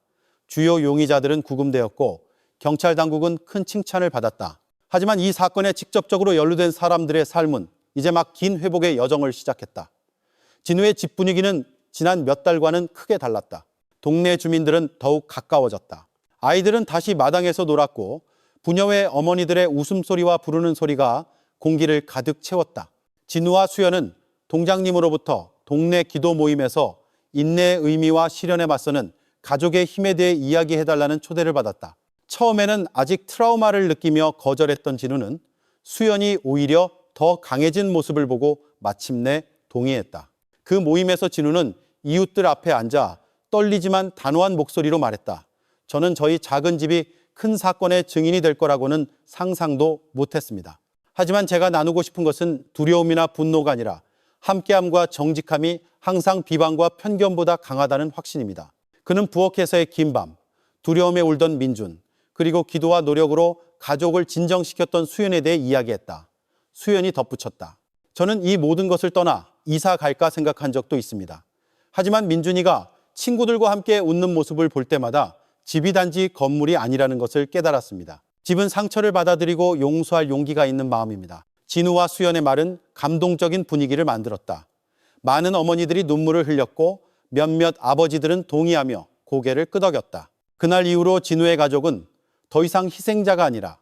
주요 용의자들은 구금되었고 경찰 당국은 큰 칭찬을 받았다. 하지만 이 사건에 직접적으로 연루된 사람들의 삶은 이제 막 긴 회복의 여정을 시작했다. 진우의 집 분위기는 지난 몇 달과는 크게 달랐다. 동네 주민들은 더욱 가까워졌다. 아이들은 다시 마당에서 놀았고 부녀의 어머니들의 웃음소리와 부르는 소리가 공기를 가득 채웠다. 진우와 수연은 동장님으로부터 동네 기도 모임에서 인내의 의미와 시련에 맞서는 가족의 힘에 대해 이야기해달라는 초대를 받았다. 처음에는 아직 트라우마를 느끼며 거절했던 진우는 수연이 오히려 더 강해진 모습을 보고 마침내 동의했다. 그 모임에서 진우는 이웃들 앞에 앉아 떨리지만 단호한 목소리로 말했다. 저는 저희 작은 집이 큰 사건의 증인이 될 거라고는 상상도 못했습니다. 하지만 제가 나누고 싶은 것은 두려움이나 분노가 아니라 함께함과 정직함이 항상 비방과 편견보다 강하다는 확신입니다. 그는 부엌에서의 긴 밤, 두려움에 울던 민준, 그리고 기도와 노력으로 가족을 진정시켰던 수연에 대해 이야기했다. 수연이 덧붙였다. 저는 이 모든 것을 떠나 이사 갈까 생각한 적도 있습니다. 하지만 민준이가 친구들과 함께 웃는 모습을 볼 때마다 집이 단지 건물이 아니라는 것을 깨달았습니다. 집은 상처를 받아들이고 용서할 용기가 있는 마음입니다. 진우와 수연의 말은 감동적인 분위기를 만들었다. 많은 어머니들이 눈물을 흘렸고 몇몇 아버지들은 동의하며 고개를 끄덕였다. 그날 이후로 진우의 가족은 더 이상 희생자가 아니라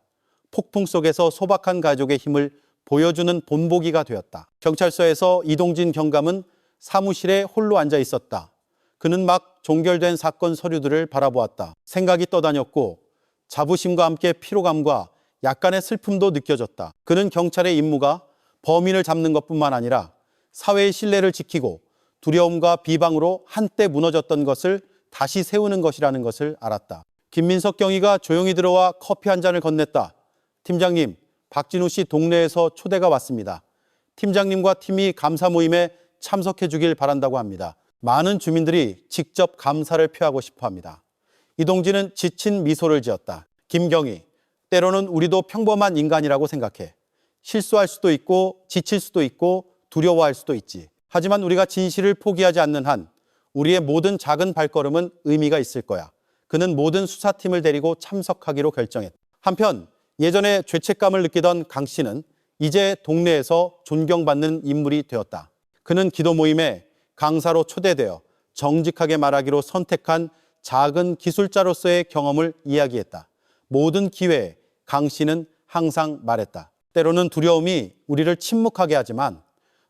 폭풍 속에서 소박한 가족의 힘을 보여주는 본보기가 되었다. 경찰서에서 이동진 경감은 사무실에 홀로 앉아 있었다. 그는 막 종결된 사건 서류들을 바라보았다. 생각이 떠다녔고 자부심과 함께 피로감과 약간의 슬픔도 느껴졌다. 그는 경찰의 임무가 범인을 잡는 것뿐만 아니라 사회의 신뢰를 지키고 두려움과 비방으로 한때 무너졌던 것을 다시 세우는 것이라는 것을 알았다. 김민석 경위가 조용히 들어와 커피 한 잔을 건넸다. 팀장님, 박진우 씨 동네에서 초대가 왔습니다. 팀장님과 팀이 감사 모임에 참석해 주길 바란다고 합니다. 많은 주민들이 직접 감사를 표하고 싶어 합니다. 이동진은 지친 미소를 지었다. 김경희, 때로는 우리도 평범한 인간이라고 생각해. 실수할 수도 있고 지칠 수도 있고 두려워할 수도 있지. 하지만 우리가 진실을 포기하지 않는 한 우리의 모든 작은 발걸음은 의미가 있을 거야. 그는 모든 수사팀을 데리고 참석하기로 결정했다. 한편 예전에 죄책감을 느끼던 강 씨는 이제 동네에서 존경받는 인물이 되었다. 그는 기도 모임에 강사로 초대되어 정직하게 말하기로 선택한 작은 기술자로서의 경험을 이야기했다. 모든 기회에 강 씨는 항상 말했다. 때로는 두려움이 우리를 침묵하게 하지만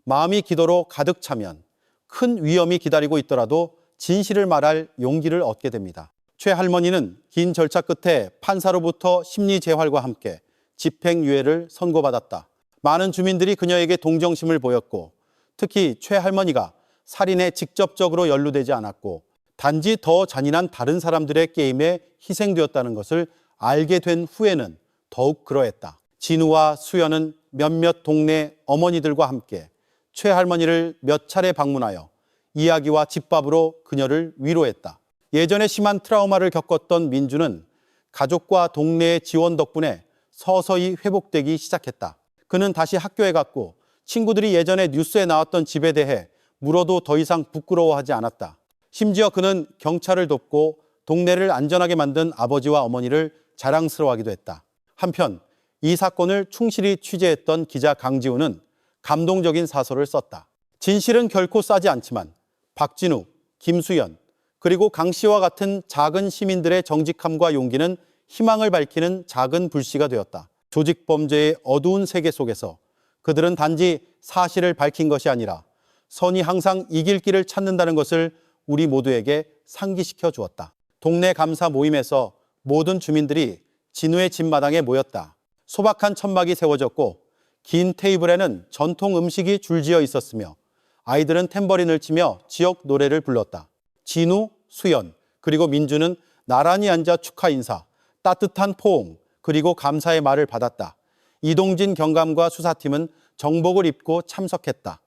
마음이 기도로 가득 차면 큰 위험이 기다리고 있더라도 진실을 말할 용기를 얻게 됩니다. 최 할머니는 긴 절차 끝에 판사로부터 심리재활과 함께 집행유예를 선고받았다. 많은 주민들이 그녀에게 동정심을 보였고 특히 최 할머니가 살인에 직접적으로 연루되지 않았고 단지 더 잔인한 다른 사람들의 게임에 희생되었다는 것을 알게 된 후에는 더욱 그러했다. 진우와 수연은 몇몇 동네 어머니들과 함께 최 할머니를 몇 차례 방문하여 이야기와 집밥으로 그녀를 위로했다. 예전에 심한 트라우마를 겪었던 민주는 가족과 동네의 지원 덕분에 서서히 회복되기 시작했다. 그는 다시 학교에 갔고 친구들이 예전에 뉴스에 나왔던 집에 대해 물어도 더 이상 부끄러워하지 않았다. 심지어 그는 경찰을 돕고 동네를 안전하게 만든 아버지와 어머니를 자랑스러워하기도 했다. 한편 이 사건을 충실히 취재했던 기자 강지우는 감동적인 사설을 썼다. 진실은 결코 싸지 않지만 박진우, 김수연, 그리고 강 씨와 같은 작은 시민들의 정직함과 용기는 희망을 밝히는 작은 불씨가 되었다. 조직 범죄의 어두운 세계 속에서 그들은 단지 사실을 밝힌 것이 아니라 선이 항상 이길 길을 찾는다는 것을 우리 모두에게 상기시켜 주었다. 동네 감사 모임에서 모든 주민들이 진우의 집마당에 모였다. 소박한 천막이 세워졌고 긴 테이블에는 전통 음식이 줄지어 있었으며 아이들은 탬버린을 치며 지역 노래를 불렀다. 진우, 수연, 그리고 민주는 나란히 앉아 축하 인사, 따뜻한 포옹, 그리고 감사의 말을 받았다. 이동진 경감과 수사팀은 정복을 입고 참석했다.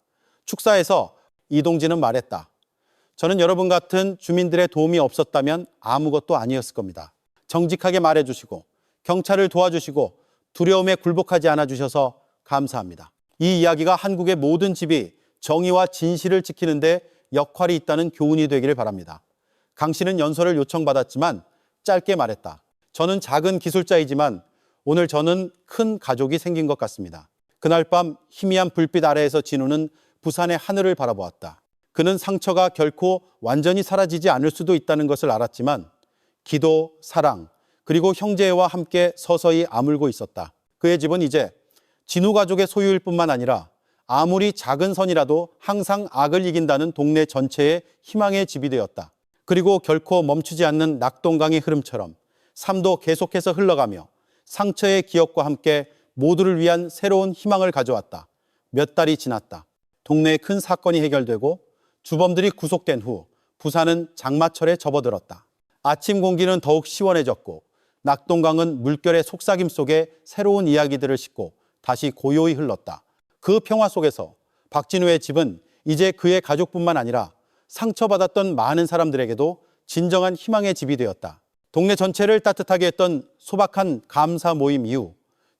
축사에서 이동진은 말했다. 저는 여러분 같은 주민들의 도움이 없었다면 아무것도 아니었을 겁니다. 정직하게 말해주시고 경찰을 도와주시고 두려움에 굴복하지 않아 주셔서 감사합니다. 이 이야기가 한국의 모든 집이 정의와 진실을 지키는 데 역할이 있다는 교훈이 되기를 바랍니다. 강 씨는 연설을 요청받았지만 짧게 말했다. 저는 작은 기술자이지만 오늘 저는 큰 가족이 생긴 것 같습니다. 그날 밤 희미한 불빛 아래에서 진우는 부산의 하늘을 바라보았다. 그는 상처가 결코 완전히 사라지지 않을 수도 있다는 것을 알았지만 기도, 사랑, 그리고 형제와 함께 서서히 아물고 있었다. 그의 집은 이제 진우 가족의 소유일 뿐만 아니라 아무리 작은 선이라도 항상 악을 이긴다는 동네 전체의 희망의 집이 되었다. 그리고 결코 멈추지 않는 낙동강의 흐름처럼 삶도 계속해서 흘러가며 상처의 기억과 함께 모두를 위한 새로운 희망을 가져왔다. 몇 달이 지났다. 동네의 큰 사건이 해결되고 주범들이 구속된 후 부산은 장마철에 접어들었다. 아침 공기는 더욱 시원해졌고 낙동강은 물결의 속삭임 속에 새로운 이야기들을 싣고 다시 고요히 흘렀다. 그 평화 속에서 박진우의 집은 이제 그의 가족뿐만 아니라 상처받았던 많은 사람들에게도 진정한 희망의 집이 되었다. 동네 전체를 따뜻하게 했던 소박한 감사 모임 이후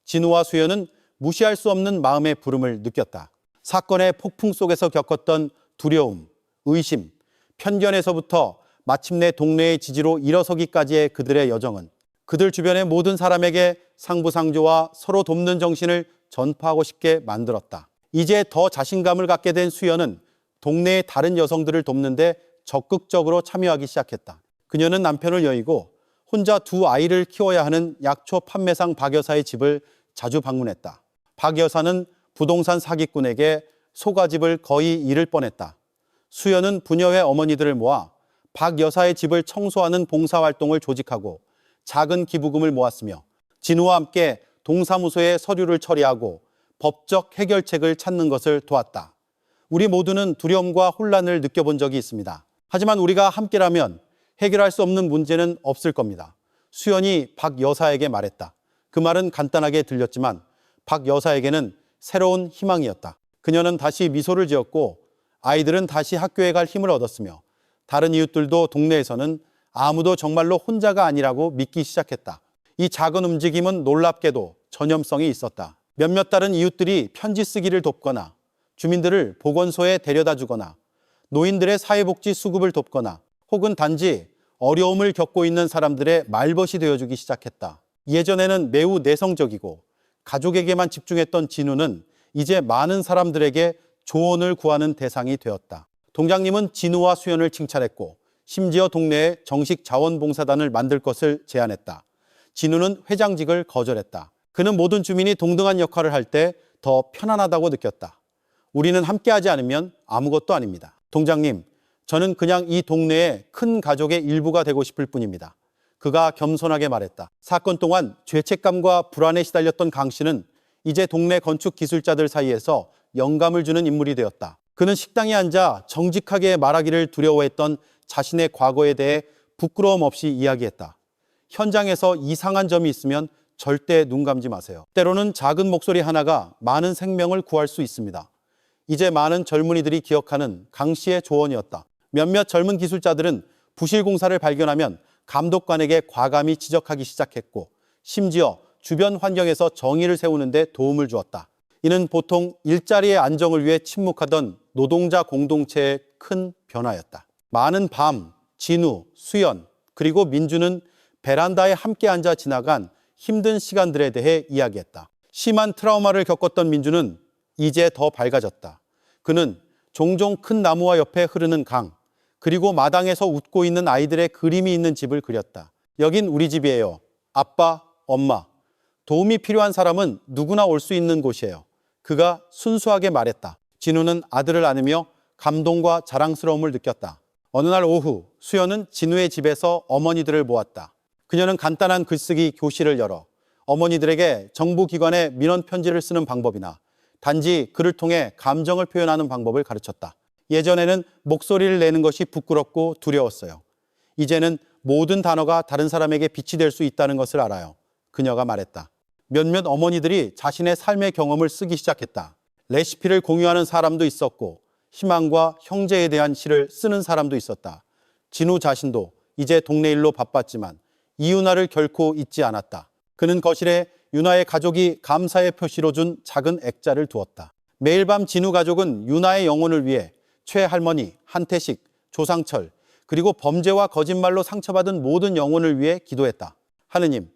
진우와 수연은 무시할 수 없는 마음의 부름을 느꼈다. 사건의 폭풍 속에서 겪었던 두려움, 의심, 편견에서부터 마침내 동네의 지지로 일어서기까지의 그들의 여정은 그들 주변의 모든 사람에게 상부상조와 서로 돕는 정신을 전파하고 싶게 만들었다. 이제 더 자신감을 갖게 된 수연은 동네의 다른 여성들을 돕는데 적극적으로 참여하기 시작했다. 그녀는 남편을 여의고 혼자 두 아이를 키워야 하는 약초 판매상 박 여사의 집을 자주 방문했다. 박 여사는 부동산 사기꾼에게 소가집을 거의 잃을 뻔했다. 수연은 부녀회 어머니들을 모아 박 여사의 집을 청소하는 봉사활동을 조직하고 작은 기부금을 모았으며 진우와 함께 동사무소에 서류를 처리하고 법적 해결책을 찾는 것을 도왔다. 우리 모두는 두려움과 혼란을 느껴본 적이 있습니다. 하지만 우리가 함께라면 해결할 수 없는 문제는 없을 겁니다. 수연이 박 여사에게 말했다. 그 말은 간단하게 들렸지만 박 여사에게는 새로운 희망이었다. 그녀는 다시 미소를 지었고 아이들은 다시 학교에 갈 힘을 얻었으며 다른 이웃들도 동네에서는 아무도 정말로 혼자가 아니라고 믿기 시작했다. 이 작은 움직임은 놀랍게도 전염성이 있었다. 몇몇 다른 이웃들이 편지 쓰기를 돕거나 주민들을 보건소에 데려다 주거나 노인들의 사회복지 수급을 돕거나 혹은 단지 어려움을 겪고 있는 사람들의 말벗이 되어주기 시작했다. 예전에는 매우 내성적이고 가족에게만 집중했던 진우는 이제 많은 사람들에게 조언을 구하는 대상이 되었다. 동장님은 진우와 수연을 칭찬했고 심지어 동네에 정식 자원봉사단을 만들 것을 제안했다. 진우는 회장직을 거절했다. 그는 모든 주민이 동등한 역할을 할 때 더 편안하다고 느꼈다. 우리는 함께하지 않으면 아무것도 아닙니다. 동장님, 저는 그냥 이 동네의 큰 가족의 일부가 되고 싶을 뿐입니다. 그가 겸손하게 말했다. 사건 동안 죄책감과 불안에 시달렸던 강 씨는 이제 동네 건축 기술자들 사이에서 영감을 주는 인물이 되었다. 그는 식당에 앉아 정직하게 말하기를 두려워했던 자신의 과거에 대해 부끄러움 없이 이야기했다. 현장에서 이상한 점이 있으면 절대 눈 감지 마세요. 때로는 작은 목소리 하나가 많은 생명을 구할 수 있습니다. 이제 많은 젊은이들이 기억하는 강 씨의 조언이었다. 몇몇 젊은 기술자들은 부실 공사를 발견하면 감독관에게 과감히 지적하기 시작했고 심지어 주변 환경에서 정의를 세우는 데 도움을 주었다. 이는 보통 일자리의 안정을 위해 침묵하던 노동자 공동체의 큰 변화였다. 많은 밤, 진우, 수연, 그리고 민주는 베란다에 함께 앉아 지나간 힘든 시간들에 대해 이야기했다. 심한 트라우마를 겪었던 민주는 이제 더 밝아졌다. 그는 종종 큰 나무와 옆에 흐르는 강, 그리고 마당에서 웃고 있는 아이들의 그림이 있는 집을 그렸다. 여긴 우리 집이에요. 아빠, 엄마. 도움이 필요한 사람은 누구나 올 수 있는 곳이에요. 그가 순수하게 말했다. 진우는 아들을 안으며 감동과 자랑스러움을 느꼈다. 어느 날 오후 수연은 진우의 집에서 어머니들을 모았다. 그녀는 간단한 글쓰기 교실을 열어 어머니들에게 정부기관에 민원 편지를 쓰는 방법이나 단지 글을 통해 감정을 표현하는 방법을 가르쳤다. 예전에는 목소리를 내는 것이 부끄럽고 두려웠어요. 이제는 모든 단어가 다른 사람에게 빛이 될 수 있다는 것을 알아요. 그녀가 말했다. 몇몇 어머니들이 자신의 삶의 경험을 쓰기 시작했다. 레시피를 공유하는 사람도 있었고 희망과 형제에 대한 시를 쓰는 사람도 있었다. 진우 자신도 이제 동네 일로 바빴지만 이윤아를 결코 잊지 않았다. 그는 거실에 윤아의 가족이 감사의 표시로 준 작은 액자를 두었다. 매일 밤 진우 가족은 윤아의 영혼을 위해 최할머니, 한태식, 조상철, 그리고 범죄와 거짓말로 상처받은 모든 영혼을 위해 기도했다. 하느님,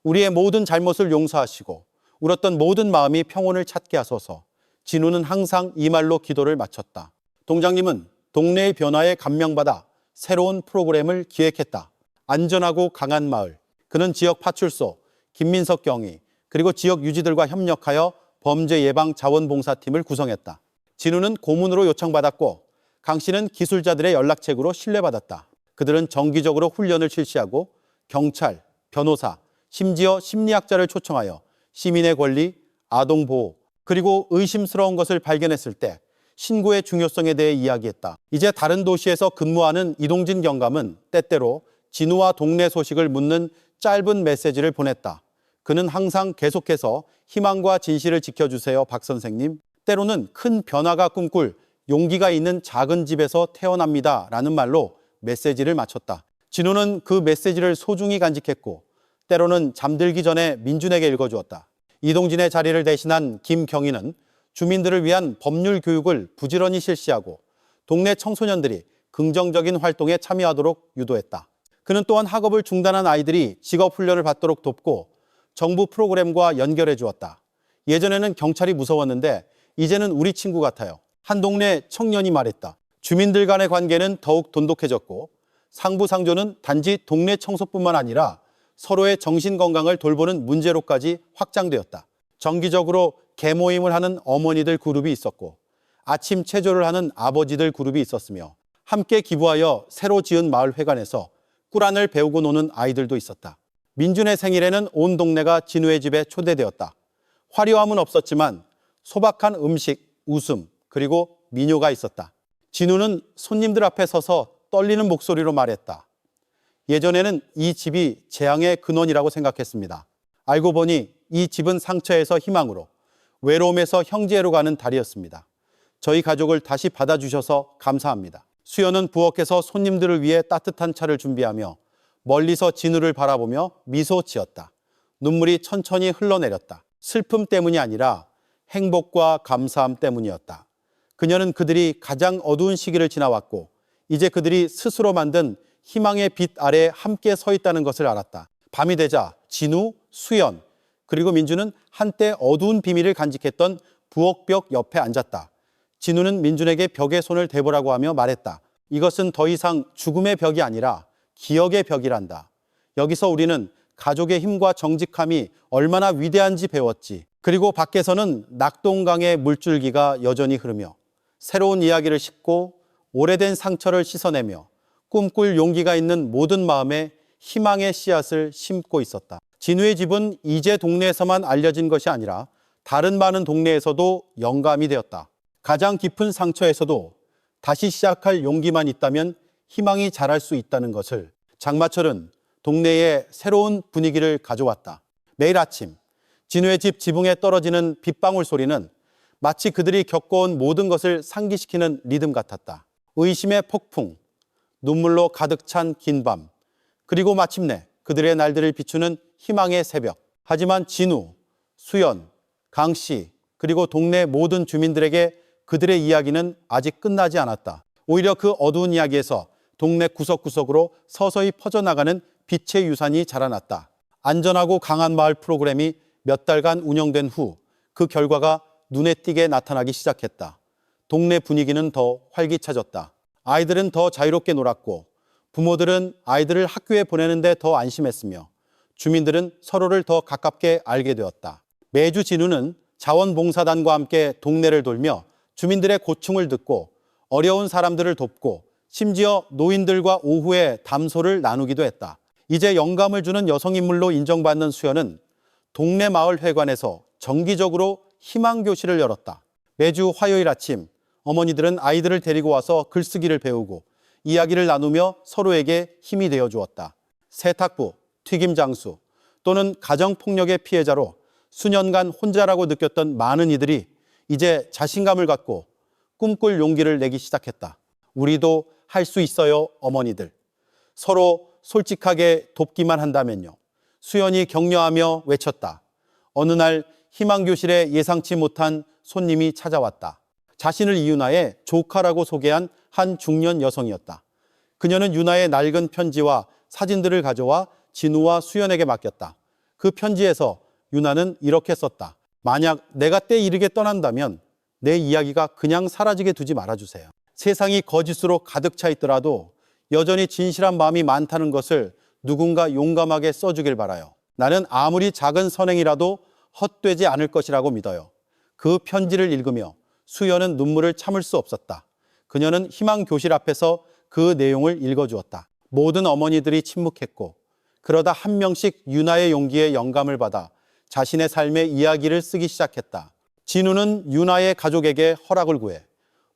우리의 모든 잘못을 용서하시고 울었던 모든 마음이 평온을 찾게 하소서. 진우는 항상 이 말로 기도를 마쳤다. 동장님은 동네의 변화에 감명받아 새로운 프로그램을 기획했다. 안전하고 강한 마을. 그는 지역 파출소, 김민석 경위, 그리고 지역 유지들과 협력하여 범죄 예방 자원봉사팀을 구성했다. 진우는 고문으로 요청받았고 강 씨는 기술자들의 연락책으로 신뢰받았다. 그들은 정기적으로 훈련을 실시하고 경찰, 변호사, 심지어 심리학자를 초청하여 시민의 권리, 아동보호, 그리고 의심스러운 것을 발견했을 때 신고의 중요성에 대해 이야기했다. 이제 다른 도시에서 근무하는 이동진 경감은 때때로 진우와 동네 소식을 묻는 짧은 메시지를 보냈다. 그는 항상 계속해서 희망과 진실을 지켜주세요, 박 선생님. 때로는 큰 변화가 꿈꿀 용기가 있는 작은 집에서 태어납니다 라는 말로 메시지를 마쳤다. 진우는 그 메시지를 소중히 간직했고 때로는 잠들기 전에 민준에게 읽어주었다. 이동진의 자리를 대신한 김경희는 주민들을 위한 법률 교육을 부지런히 실시하고 동네 청소년들이 긍정적인 활동에 참여하도록 유도했다. 그는 또한 학업을 중단한 아이들이 직업훈련을 받도록 돕고 정부 프로그램과 연결해 주었다. 예전에는 경찰이 무서웠는데 이제는 우리 친구 같아요. 한 동네 청년이 말했다. 주민들 간의 관계는 더욱 돈독해졌고 상부상조는 단지 동네 청소뿐만 아니라 서로의 정신건강을 돌보는 문제로까지 확장되었다. 정기적으로 개모임을 하는 어머니들 그룹이 있었고 아침 체조를 하는 아버지들 그룹이 있었으며 함께 기부하여 새로 지은 마을회관에서 꿀안을 배우고 노는 아이들도 있었다. 민준의 생일에는 온 동네가 진우의 집에 초대되었다. 화려함은 없었지만 소박한 음식, 웃음, 그리고 미녀가 있었다. 진우는 손님들 앞에 서서 떨리는 목소리로 말했다. 예전에는 이 집이 재앙의 근원이라고 생각했습니다. 알고 보니 이 집은 상처에서 희망으로, 외로움에서 형제로 가는 다리였습니다. 저희 가족을 다시 받아주셔서 감사합니다. 수연은 부엌에서 손님들을 위해 따뜻한 차를 준비하며 멀리서 진우를 바라보며 미소 지었다. 눈물이 천천히 흘러내렸다. 슬픔 때문이 아니라 행복과 감사함 때문이었다. 그녀는 그들이 가장 어두운 시기를 지나왔고 이제 그들이 스스로 만든 희망의 빛 아래 함께 서 있다는 것을 알았다. 밤이 되자 진우, 수연, 그리고 민주는 한때 어두운 비밀을 간직했던 부엌벽 옆에 앉았다. 진우는 민준에게 벽에 손을 대보라고 하며 말했다. 이것은 더 이상 죽음의 벽이 아니라 기억의 벽이란다. 여기서 우리는 가족의 힘과 정직함이 얼마나 위대한지 배웠지. 그리고 밖에서는 낙동강의 물줄기가 여전히 흐르며 새로운 이야기를 싣고 오래된 상처를 씻어내며 꿈꿀 용기가 있는 모든 마음에 희망의 씨앗을 심고 있었다. 진우의 집은 이제 동네에서만 알려진 것이 아니라 다른 많은 동네에서도 영감이 되었다. 가장 깊은 상처에서도 다시 시작할 용기만 있다면 희망이 자랄 수 있다는 것을 장마철은 동네에 새로운 분위기를 가져왔다. 매일 아침 진우의 집 지붕에 떨어지는 빗방울 소리는 마치 그들이 겪어온 모든 것을 상기시키는 리듬 같았다. 의심의 폭풍, 눈물로 가득 찬 긴 밤, 그리고 마침내 그들의 날들을 비추는 희망의 새벽. 하지만 진우, 수연, 강씨, 그리고 동네 모든 주민들에게 그들의 이야기는 아직 끝나지 않았다. 오히려 그 어두운 이야기에서 동네 구석구석으로 서서히 퍼져나가는 빛의 유산이 자라났다. 안전하고 강한 마을 프로그램이 몇 달간 운영된 후 그 결과가 눈에 띄게 나타나기 시작했다. 동네 분위기는 더 활기차졌다. 아이들은 더 자유롭게 놀았고 부모들은 아이들을 학교에 보내는데 더 안심했으며 주민들은 서로를 더 가깝게 알게 되었다. 매주 진우는 자원봉사단과 함께 동네를 돌며 주민들의 고충을 듣고 어려운 사람들을 돕고 심지어 노인들과 오후에 담소를 나누기도 했다. 이제 영감을 주는 여성인물로 인정받는 수연은 동네 마을 회관에서 정기적으로 희망교실을 열었다. 매주 화요일 아침 어머니들은 아이들을 데리고 와서 글쓰기를 배우고 이야기를 나누며 서로에게 힘이 되어 주었다. 세탁부, 튀김 장수 또는 가정폭력의 피해자로 수년간 혼자라고 느꼈던 많은 이들이 이제 자신감을 갖고 꿈꿀 용기를 내기 시작했다. 우리도 할 수 있어요, 어머니들. 서로 솔직하게 돕기만 한다면요. 수연이 격려하며 외쳤다. 어느 날 희망교실에 예상치 못한 손님이 찾아왔다. 자신을 이윤아의 조카라고 소개한 한 중년 여성이었다. 그녀는 윤아의 낡은 편지와 사진들을 가져와 진우와 수연에게 맡겼다. 그 편지에서 윤아는 이렇게 썼다. 만약 내가 때 이르게 떠난다면 내 이야기가 그냥 사라지게 두지 말아주세요. 세상이 거짓으로 가득 차 있더라도 여전히 진실한 마음이 많다는 것을 누군가 용감하게 써주길 바라요. 나는 아무리 작은 선행이라도 헛되지 않을 것이라고 믿어요. 그 편지를 읽으며 수연은 눈물을 참을 수 없었다. 그녀는 희망교실 앞에서 그 내용을 읽어주었다. 모든 어머니들이 침묵했고 그러다 한 명씩 윤아의 용기에 영감을 받아 자신의 삶의 이야기를 쓰기 시작했다. 진우는 윤아의 가족에게 허락을 구해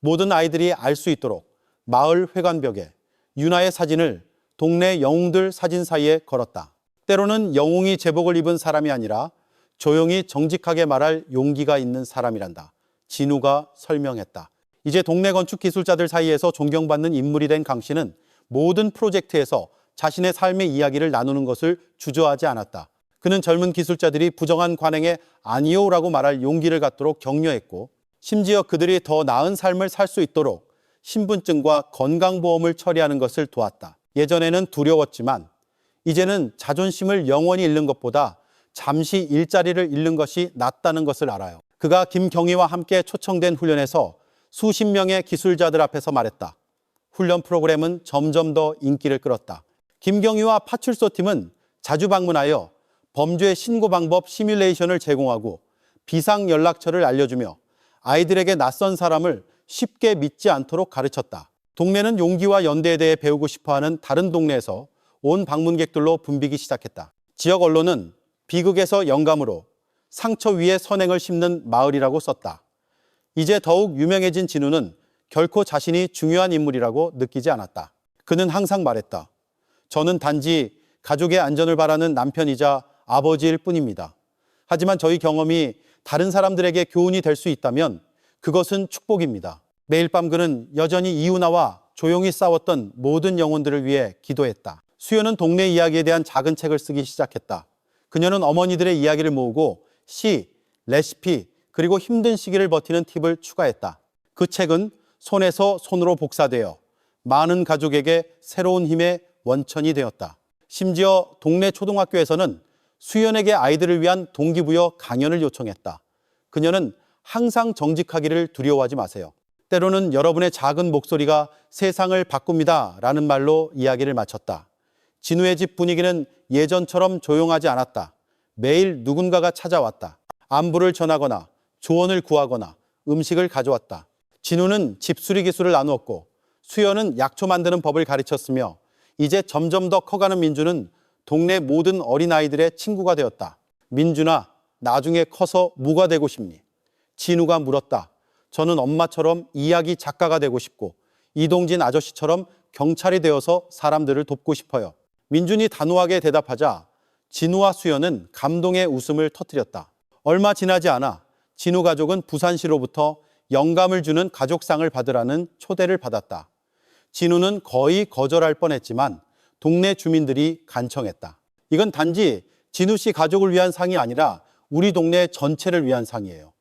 모든 아이들이 알 수 있도록 마을 회관벽에 윤아의 사진을 동네 영웅들 사진 사이에 걸었다. 때로는 영웅이 제복을 입은 사람이 아니라 조용히 정직하게 말할 용기가 있는 사람이란다. 진우가 설명했다. 이제 동네 건축 기술자들 사이에서 존경받는 인물이 된 강 씨는 모든 프로젝트에서 자신의 삶의 이야기를 나누는 것을 주저하지 않았다. 그는 젊은 기술자들이 부정한 관행에 아니요라고 말할 용기를 갖도록 격려했고 심지어 그들이 더 나은 삶을 살 수 있도록 신분증과 건강보험을 처리하는 것을 도왔다. 예전에는 두려웠지만 이제는 자존심을 영원히 잃는 것보다 잠시 일자리를 잃는 것이 낫다는 것을 알아요. 그가 김경희와 함께 초청된 훈련에서 수십 명의 기술자들 앞에서 말했다. 훈련 프로그램은 점점 더 인기를 끌었다. 김경희와 파출소 팀은 자주 방문하여 범죄 신고 방법 시뮬레이션을 제공하고 비상 연락처를 알려주며 아이들에게 낯선 사람을 쉽게 믿지 않도록 가르쳤다. 동네는 용기와 연대에 대해 배우고 싶어하는 다른 동네에서 온 방문객들로 붐비기 시작했다. 지역 언론은 비극에서 영감으로 상처 위에 선행을 심는 마을이라고 썼다. 이제 더욱 유명해진 진우는 결코 자신이 중요한 인물이라고 느끼지 않았다. 그는 항상 말했다. 저는 단지 가족의 안전을 바라는 남편이자 아버지일 뿐입니다. 하지만 저희 경험이 다른 사람들에게 교훈이 될 수 있다면 그것은 축복입니다. 매일 밤 그는 여전히 이유나와 조용히 싸웠던 모든 영혼들을 위해 기도했다. 수연은 동네 이야기에 대한 작은 책을 쓰기 시작했다. 그녀는 어머니들의 이야기를 모으고 시, 레시피, 그리고 힘든 시기를 버티는 팁을 추가했다. 그 책은 손에서 손으로 복사되어 많은 가족에게 새로운 힘의 원천이 되었다. 심지어 동네 초등학교에서는 수연에게 아이들을 위한 동기부여 강연을 요청했다. 그녀는 항상 정직하기를 두려워하지 마세요. 때로는 여러분의 작은 목소리가 세상을 바꿉니다 라는 말로 이야기를 마쳤다. 진우의 집 분위기는 예전처럼 조용하지 않았다. 매일 누군가가 찾아왔다. 안부를 전하거나 조언을 구하거나 음식을 가져왔다. 진우는 집수리 기술을 나누었고 수연은 약초 만드는 법을 가르쳤으며 이제 점점 더 커가는 민주는 동네 모든 어린아이들의 친구가 되었다. 민주나 나중에 커서 뭐가 되고 싶니? 진우가 물었다. 저는 엄마처럼 이야기 작가가 되고 싶고 이동진 아저씨처럼 경찰이 되어서 사람들을 돕고 싶어요. 민준이 단호하게 대답하자 진우와 수연은 감동의 웃음을 터뜨렸다. 얼마 지나지 않아 진우 가족은 부산시로부터 영감을 주는 가족상을 받으라는 초대를 받았다. 진우는 거의 거절할 뻔했지만 동네 주민들이 간청했다. 이건 단지 진우 씨 가족을 위한 상이 아니라 우리 동네 전체를 위한 상이에요.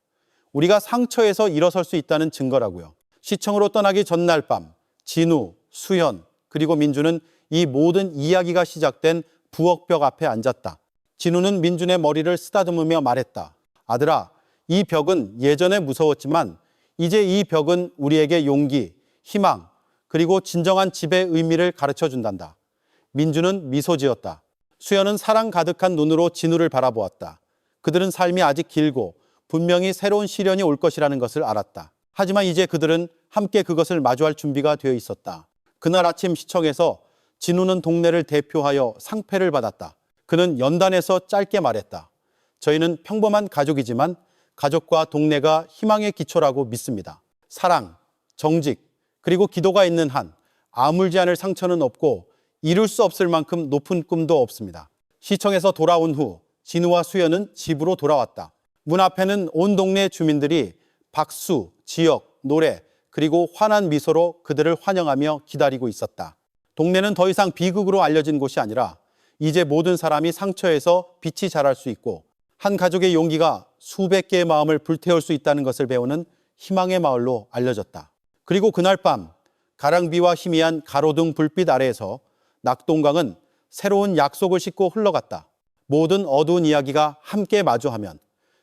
우리가 상처에서 일어설 수 있다는 증거라고요. 시청으로 떠나기 전날 밤 진우, 수연, 그리고 민주는 이 모든 이야기가 시작된 부엌벽 앞에 앉았다. 진우는 민준의 머리를 쓰다듬으며 말했다. 아들아, 이 벽은 예전에 무서웠지만 이제 이 벽은 우리에게 용기, 희망, 그리고 진정한 집의 의미를 가르쳐 준단다. 민주는 미소 지었다. 수연은 사랑 가득한 눈으로 진우를 바라보았다. 그들은 삶이 아직 길고 분명히 새로운 시련이 올 것이라는 것을 알았다. 하지만 이제 그들은 함께 그것을 마주할 준비가 되어 있었다. 그날 아침 시청에서 진우는 동네를 대표하여 상패를 받았다. 그는 연단에서 짧게 말했다. 저희는 평범한 가족이지만 가족과 동네가 희망의 기초라고 믿습니다. 사랑, 정직, 그리고 기도가 있는 한 아물지 않을 상처는 없고 이룰 수 없을 만큼 높은 꿈도 없습니다. 시청에서 돌아온 후 진우와 수연은 집으로 돌아왔다. 문 앞에는 온 동네 주민들이 박수, 지역, 노래, 그리고 환한 미소로 그들을 환영하며 기다리고 있었다. 동네는 더 이상 비극으로 알려진 곳이 아니라 이제 모든 사람이 상처에서 빛이 자랄 수 있고 한 가족의 용기가 수백 개의 마음을 불태울 수 있다는 것을 배우는 희망의 마을로 알려졌다. 그리고 그날 밤 가랑비와 희미한 가로등 불빛 아래에서 낙동강은 새로운 약속을 싣고 흘러갔다. 모든 어두운 이야기가 함께 마주하면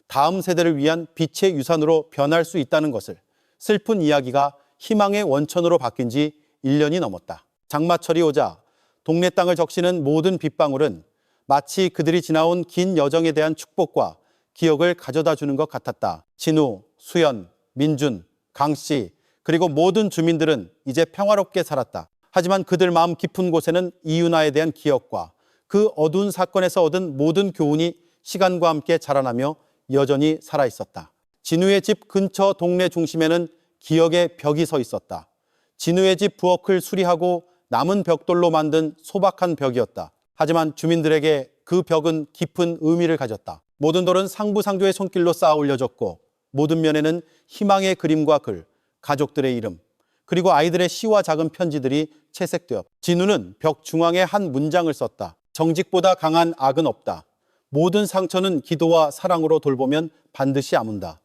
다음 세대를 위한 빛의 유산으로 변할 수 있다는 것을, 슬픈 이야기가 희망의 원천으로 바뀐 지 1년이 넘었다. 장마철이 오자 동네 땅을 적시는 모든 빗방울은 마치 그들이 지나온 긴 여정에 대한 축복과 기억을 가져다 주는 것 같았다. 진우, 수연, 민준, 강씨, 그리고 모든 주민들은 이제 평화롭게 살았다. 하지만 그들 마음 깊은 곳에는 이윤아에 대한 기억과 그 어두운 사건에서 얻은 모든 교훈이 시간과 함께 자라나며 여전히 살아있었다. 진우의 집 근처 동네 중심에는 기억의 벽이 서 있었다. 진우의 집 부엌을 수리하고 남은 벽돌로 만든 소박한 벽이었다. 하지만 주민들에게 그 벽은 깊은 의미를 가졌다. 모든 돌은 상부상조의 손길로 쌓아 올려졌고 모든 면에는 희망의 그림과 글, 가족들의 이름, 그리고 아이들의 시와 작은 편지들이 채색되었다. 진우는 벽 중앙에 한 문장을 썼다. 정직보다 강한 악은 없다. 모든 상처는 기도와 사랑으로 돌보면 반드시 아문다.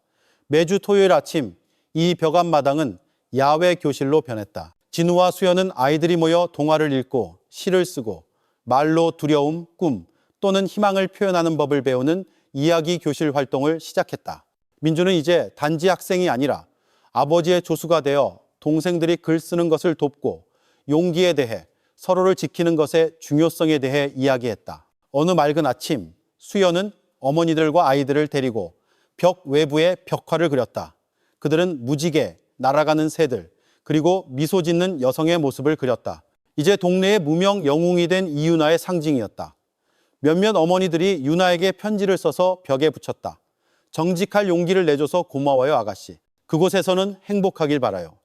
매주 토요일 아침 이 벽 앞마당은 야외 교실로 변했다. 진우와 수연은 아이들이 모여 동화를 읽고 시를 쓰고 말로 두려움, 꿈 또는 희망을 표현하는 법을 배우는 이야기 교실 활동을 시작했다. 민주는 이제 단지 학생이 아니라 아버지의 조수가 되어 동생들이 글 쓰는 것을 돕고 용기에 대해, 서로를 지키는 것의 중요성에 대해 이야기했다. 어느 맑은 아침 수연은 어머니들과 아이들을 데리고 벽 외부에 벽화를 그렸다. 그들은 무지개, 날아가는 새들, 그리고 미소 짓는 여성의 모습을 그렸다. 이제 동네의 무명 영웅이 된 이윤아의 상징이었다. 몇몇 어머니들이 윤아에게 편지를 써서 벽에 붙였다. 정직할 용기를 내줘서 고마워요, 아가씨. 그곳에서는 행복하길 바라요.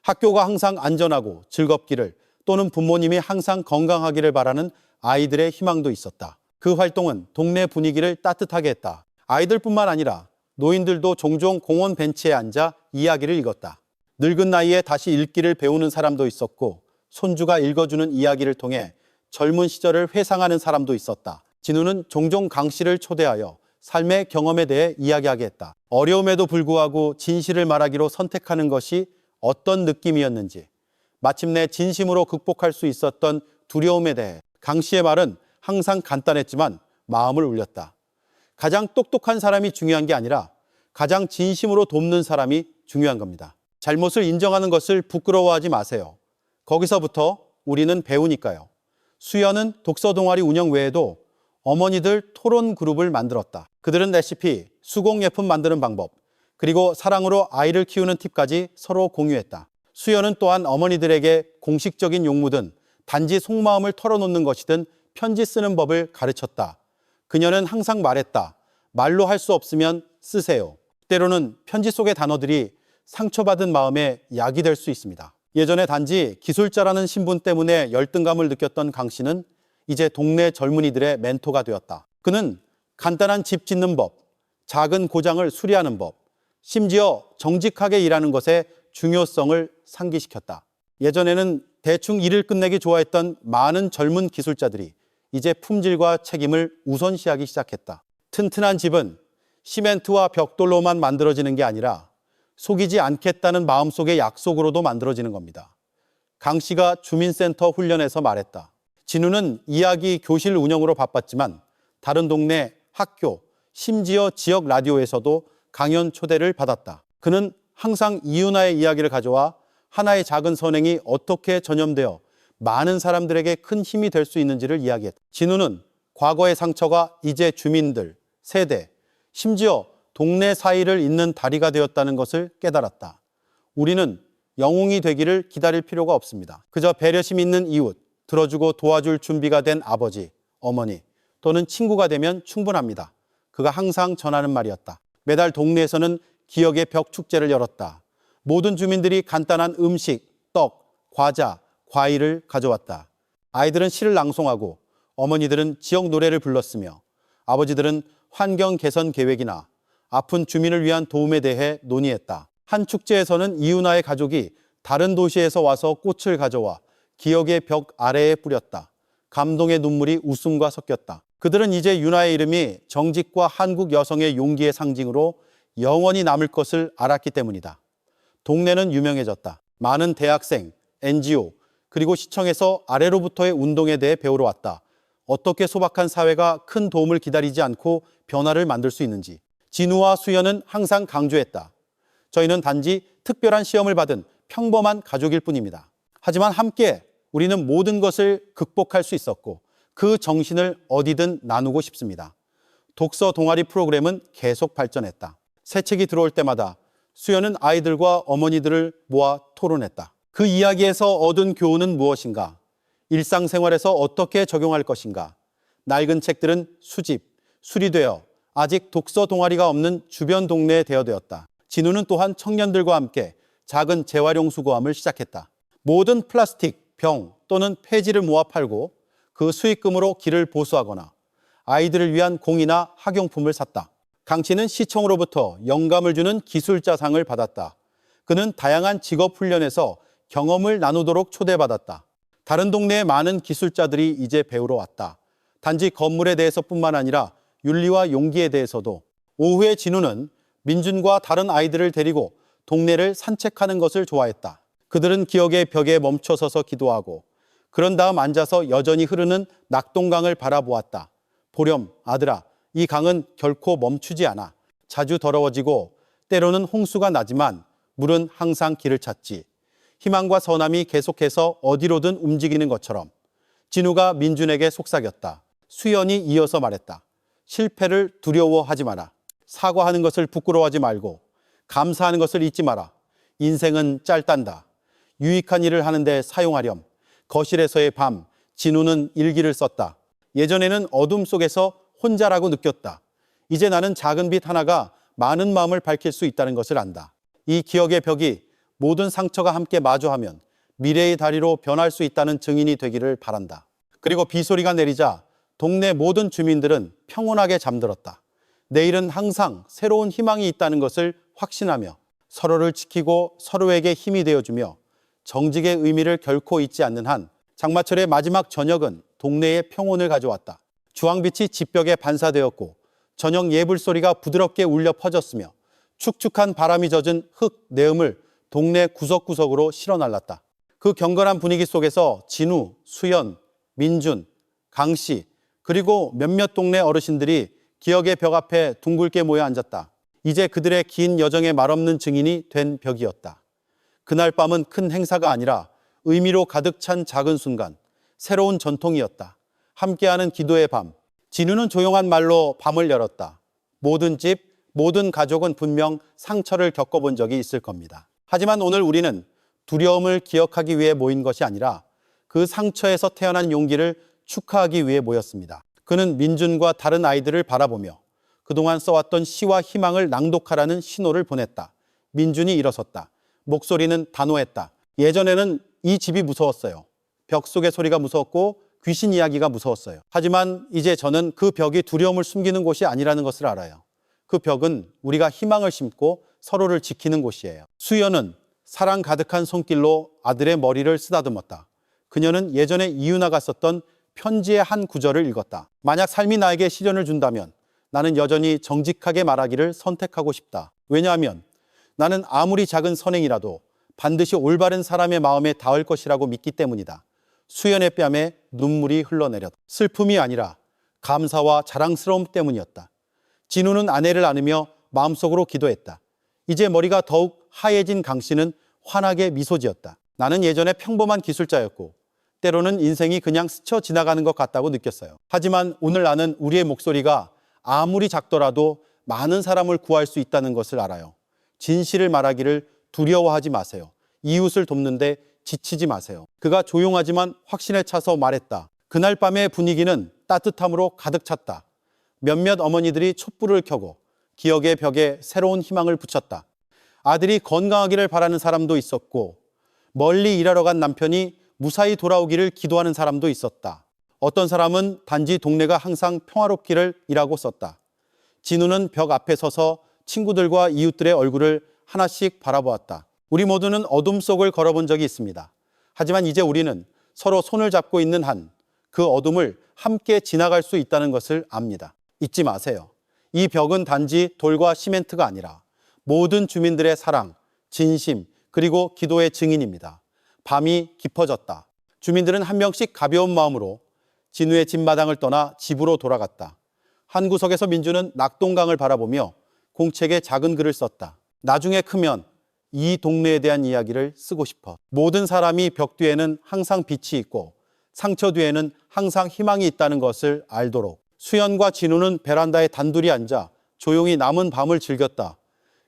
학교가 항상 안전하고 즐겁기를, 또는 부모님이 항상 건강하기를 바라는 아이들의 희망도 있었다. 그 활동은 동네 분위기를 따뜻하게 했다. 아이들뿐만 아니라 노인들도 종종 공원 벤치에 앉아 이야기를 읽었다. 늙은 나이에 다시 읽기를 배우는 사람도 있었고, 손주가 읽어주는 이야기를 통해 젊은 시절을 회상하는 사람도 있었다. 진우는 종종 강 씨를 초대하여 삶의 경험에 대해 이야기하게 했다. 어려움에도 불구하고 진실을 말하기로 선택하는 것이 어떤 느낌이었는지, 마침내 진심으로 극복할 수 있었던 두려움에 대해 강 씨의 말은 항상 간단했지만 마음을 울렸다. 가장 똑똑한 사람이 중요한 게 아니라 가장 진심으로 돕는 사람이 중요한 겁니다. 잘못을 인정하는 것을 부끄러워하지 마세요. 거기서부터 우리는 배우니까요. 수연은 독서 동아리 운영 외에도 어머니들 토론 그룹을 만들었다. 그들은 레시피, 수공예품 만드는 방법, 그리고 사랑으로 아이를 키우는 팁까지 서로 공유했다. 수연은 또한 어머니들에게 공식적인 용무든 단지 속마음을 털어놓는 것이든 편지 쓰는 법을 가르쳤다. 그녀는 항상 말했다. 말로 할 수 없으면 쓰세요. 때로는 편지 속의 단어들이 상처받은 마음에 약이 될 수 있습니다. 예전에 단지 기술자라는 신분 때문에 열등감을 느꼈던 강 씨는 이제 동네 젊은이들의 멘토가 되었다. 그는 간단한 집 짓는 법, 작은 고장을 수리하는 법, 심지어 정직하게 일하는 것의 중요성을 상기시켰다. 예전에는 대충 일을 끝내기 좋아했던 많은 젊은 기술자들이 이제 품질과 책임을 우선시하기 시작했다. 튼튼한 집은 시멘트와 벽돌로만 만들어지는 게 아니라 속이지 않겠다는 마음속의 약속으로도 만들어지는 겁니다. 강 씨가 주민센터 훈련에서 말했다. 진우는 이야기 교실 운영으로 바빴지만 다른 동네, 학교, 심지어 지역 라디오에서도 강연 초대를 받았다. 그는 항상 이윤아의 이야기를 가져와 하나의 작은 선행이 어떻게 전염되어 많은 사람들에게 큰 힘이 될 수 있는지를 이야기했다. 진우는 과거의 상처가 이제 주민들, 세대, 심지어 동네 사이를 잇는 다리가 되었다는 것을 깨달았다. 우리는 영웅이 되기를 기다릴 필요가 없습니다. 그저 배려심 있는 이웃, 들어주고 도와줄 준비가 된 아버지, 어머니, 또는 친구가 되면 충분합니다. 그가 항상 전하는 말이었다. 매달 동네에서는 기억의 벽 축제를 열었다. 모든 주민들이 간단한 음식, 떡, 과자, 과일을 가져왔다. 아이들은 시를 낭송하고 어머니들은 지역 노래를 불렀으며 아버지들은 환경 개선 계획이나 아픈 주민을 위한 도움에 대해 논의했다. 한 축제에서는 이윤아의 가족이 다른 도시에서 와서 꽃을 가져와 기억의 벽 아래에 뿌렸다. 감동의 눈물이 웃음과 섞였다. 그들은 이제 윤아의 이름이 정직과 한국 여성의 용기의 상징으로 영원히 남을 것을 알았기 때문이다. 동네는 유명해졌다. 많은 대학생, NGO, 그리고 시청에서 아래로부터의 운동에 대해 배우러 왔다. 어떻게 소박한 사회가 큰 도움을 기다리지 않고 변화를 만들 수 있는지. 진우와 수연은 항상 강조했다. 저희는 단지 특별한 시험을 받은 평범한 가족일 뿐입니다. 하지만 함께 우리는 모든 것을 극복할 수 있었고 그 정신을 어디든 나누고 싶습니다. 독서 동아리 프로그램은 계속 발전했다. 새 책이 들어올 때마다 수연은 아이들과 어머니들을 모아 토론했다. 그 이야기에서 얻은 교훈은 무엇인가? 일상생활에서 어떻게 적용할 것인가? 낡은 책들은 수집, 수리되어 아직 독서 동아리가 없는 주변 동네에 대여되었다. 진우는 또한 청년들과 함께 작은 재활용 수거함을 시작했다. 모든 플라스틱, 병 또는 폐지를 모아 팔고 그 수익금으로 길을 보수하거나 아이들을 위한 공이나 학용품을 샀다. 강 씨는 시청으로부터 영감을 주는 기술자상을 받았다. 그는 다양한 직업 훈련에서 경험을 나누도록 초대받았다. 다른 동네의 많은 기술자들이 이제 배우러 왔다. 단지 건물에 대해서뿐만 아니라 윤리와 용기에 대해서도. 오후에 진우는 민준과 다른 아이들을 데리고 동네를 산책하는 것을 좋아했다. 그들은 기억의 벽에 멈춰서서 기도하고 그런 다음 앉아서 여전히 흐르는 낙동강을 바라보았다. 보렴, 아들아, 이 강은 결코 멈추지 않아. 자주 더러워지고 때로는 홍수가 나지만 물은 항상 길을 찾지. 희망과 선함이 계속해서 어디로든 움직이는 것처럼. 진우가 민준에게 속삭였다. 수연이 이어서 말했다. 실패를 두려워하지 마라. 사과하는 것을 부끄러워하지 말고 감사하는 것을 잊지 마라. 인생은 짧단다. 유익한 일을 하는데 사용하렴. 거실에서의 밤, 진우는 일기를 썼다. 예전에는 어둠 속에서 혼자라고 느꼈다. 이제 나는 작은 빛 하나가 많은 마음을 밝힐 수 있다는 것을 안다. 이 기억의 벽이 모든 상처가 함께 마주하면 미래의 다리로 변할 수 있다는 증인이 되기를 바란다. 그리고 비소리가 내리자 동네 모든 주민들은 평온하게 잠들었다. 내일은 항상 새로운 희망이 있다는 것을 확신하며 서로를 지키고 서로에게 힘이 되어주며 정직의 의미를 결코 잊지 않는 한 장마철의 마지막 저녁은 동네에 평온을 가져왔다. 주황빛이 집벽에 반사되었고 저녁 예불 소리가 부드럽게 울려 퍼졌으며 축축한 바람이 젖은 흙 내음을 동네 구석구석으로 실어날랐다. 그 경건한 분위기 속에서 진우, 수연, 민준, 강씨 그리고 몇몇 동네 어르신들이 기억의 벽 앞에 둥글게 모여 앉았다. 이제 그들의 긴 여정의 말없는 증인이 된 벽이었다. 그날 밤은 큰 행사가 아니라 의미로 가득 찬 작은 순간, 새로운 전통이었다. 함께하는 기도의 밤. 진우는 조용한 말로 밤을 열었다. 모든 집, 모든 가족은 분명 상처를 겪어본 적이 있을 겁니다. 하지만 오늘 우리는 두려움을 기억하기 위해 모인 것이 아니라 그 상처에서 태어난 용기를 축하하기 위해 모였습니다. 그는 민준과 다른 아이들을 바라보며 그동안 써왔던 시와 희망을 낭독하라는 신호를 보냈다. 민준이 일어섰다. 목소리는 단호했다. 예전에는 이 집이 무서웠어요. 벽 속의 소리가 무서웠고 귀신 이야기가 무서웠어요. 하지만 이제 저는 그 벽이 두려움을 숨기는 곳이 아니라는 것을 알아요. 그 벽은 우리가 희망을 심고 서로를 지키는 곳이에요. 수연은 사랑 가득한 손길로 아들의 머리를 쓰다듬었다. 그녀는 예전에 이윤아가 썼던 편지의 한 구절을 읽었다. 만약 삶이 나에게 시련을 준다면 나는 여전히 정직하게 말하기를 선택하고 싶다. 왜냐하면 나는 아무리 작은 선행이라도 반드시 올바른 사람의 마음에 닿을 것이라고 믿기 때문이다. 수연의 뺨에 눈물이 흘러내렸다. 슬픔이 아니라 감사와 자랑스러움 때문이었다. 진우는 아내를 안으며 마음속으로 기도했다. 이제 머리가 더욱 하얘진 강씨는 환하게 미소 지었다. 나는 예전에 평범한 기술자였고 때로는 인생이 그냥 스쳐 지나가는 것 같다고 느꼈어요. 하지만 오늘 나는 우리의 목소리가 아무리 작더라도 많은 사람을 구할 수 있다는 것을 알아요. 진실을 말하기를 두려워하지 마세요. 이웃을 돕는데 지치지 마세요. 그가 조용하지만 확신에 차서 말했다. 그날 밤의 분위기는 따뜻함으로 가득 찼다. 몇몇 어머니들이 촛불을 켜고 기억의 벽에 새로운 희망을 붙였다. 아들이 건강하기를 바라는 사람도 있었고 멀리 일하러 간 남편이 무사히 돌아오기를 기도하는 사람도 있었다. 어떤 사람은 단지 동네가 항상 평화롭기를 이라고 썼다. 진우는 벽 앞에 서서 친구들과 이웃들의 얼굴을 하나씩 바라보았다. 우리 모두는 어둠 속을 걸어본 적이 있습니다. 하지만 이제 우리는 서로 손을 잡고 있는 한 그 어둠을 함께 지나갈 수 있다는 것을 압니다. 잊지 마세요. 이 벽은 단지 돌과 시멘트가 아니라 모든 주민들의 사랑, 진심, 그리고 기도의 증인입니다. 밤이 깊어졌다. 주민들은 한 명씩 가벼운 마음으로 진우의 집마당을 떠나 집으로 돌아갔다. 한 구석에서 민주는 낙동강을 바라보며 공책에 작은 글을 썼다. 나중에 크면 이 동네에 대한 이야기를 쓰고 싶어. 모든 사람이 벽 뒤에는 항상 빛이 있고 상처 뒤에는 항상 희망이 있다는 것을 알도록. 수연과 진우는 베란다에 단둘이 앉아 조용히 남은 밤을 즐겼다.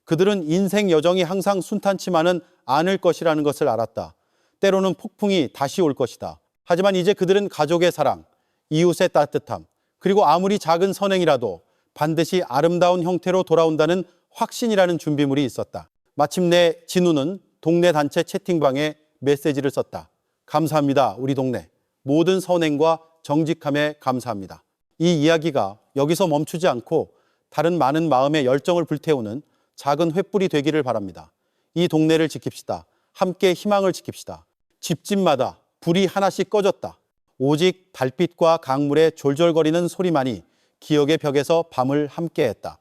그들은 인생 여정이 항상 순탄치만은 않을 것이라는 것을 알았다. 때로는 폭풍이 다시 올 것이다. 하지만 이제 그들은 가족의 사랑, 이웃의 따뜻함, 그리고 아무리 작은 선행이라도 반드시 아름다운 형태로 돌아온다는 확신이라는 준비물이 있었다. 마침내 진우는 동네 단체 채팅방에 메시지를 썼다. 감사합니다, 우리 동네. 모든 선행과 정직함에 감사합니다. 이 이야기가 여기서 멈추지 않고 다른 많은 마음의 열정을 불태우는 작은 횃불이 되기를 바랍니다. 이 동네를 지킵시다. 함께 희망을 지킵시다. 집집마다 불이 하나씩 꺼졌다. 오직 달빛과 강물의 졸졸거리는 소리만이 기억의 벽에서 밤을 함께했다.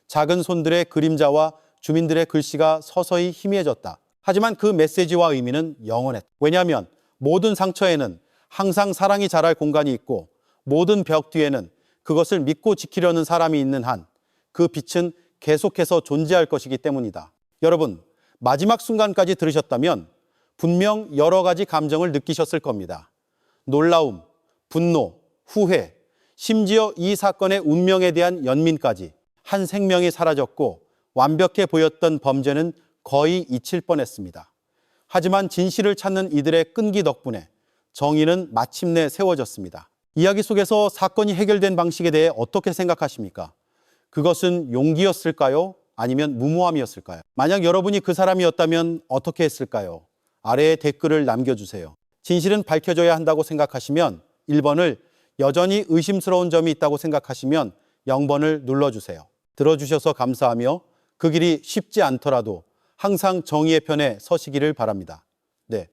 작은 손들의 그림자와 주민들의 글씨가 서서히 희미해졌다. 하지만 그 메시지와 의미는 영원했다. 왜냐하면 모든 상처에는 항상 사랑이 자랄 공간이 있고 모든 벽 뒤에는 그것을 믿고 지키려는 사람이 있는 한 그 빛은 계속해서 존재할 것이기 때문이다. 여러분, 마지막 순간까지 들으셨다면 분명 여러 가지 감정을 느끼셨을 겁니다. 놀라움, 분노, 후회, 심지어 이 사건의 운명에 대한 연민까지. 한 생명이 사라졌고 완벽해 보였던 범죄는 거의 잊힐 뻔했습니다. 하지만 진실을 찾는 이들의 끈기 덕분에 정의는 마침내 세워졌습니다. 이야기 속에서 사건이 해결된 방식에 대해 어떻게 생각하십니까? 그것은 용기였을까요? 아니면 무모함이었을까요? 만약 여러분이 그 사람이었다면 어떻게 했을까요? 아래에 댓글을 남겨주세요. 진실은 밝혀져야 한다고 생각하시면 1번을, 여전히 의심스러운 점이 있다고 생각하시면 0번을 눌러주세요. 들어주셔서 감사하며 그 길이 쉽지 않더라도 항상 정의의 편에 서시기를 바랍니다. 네.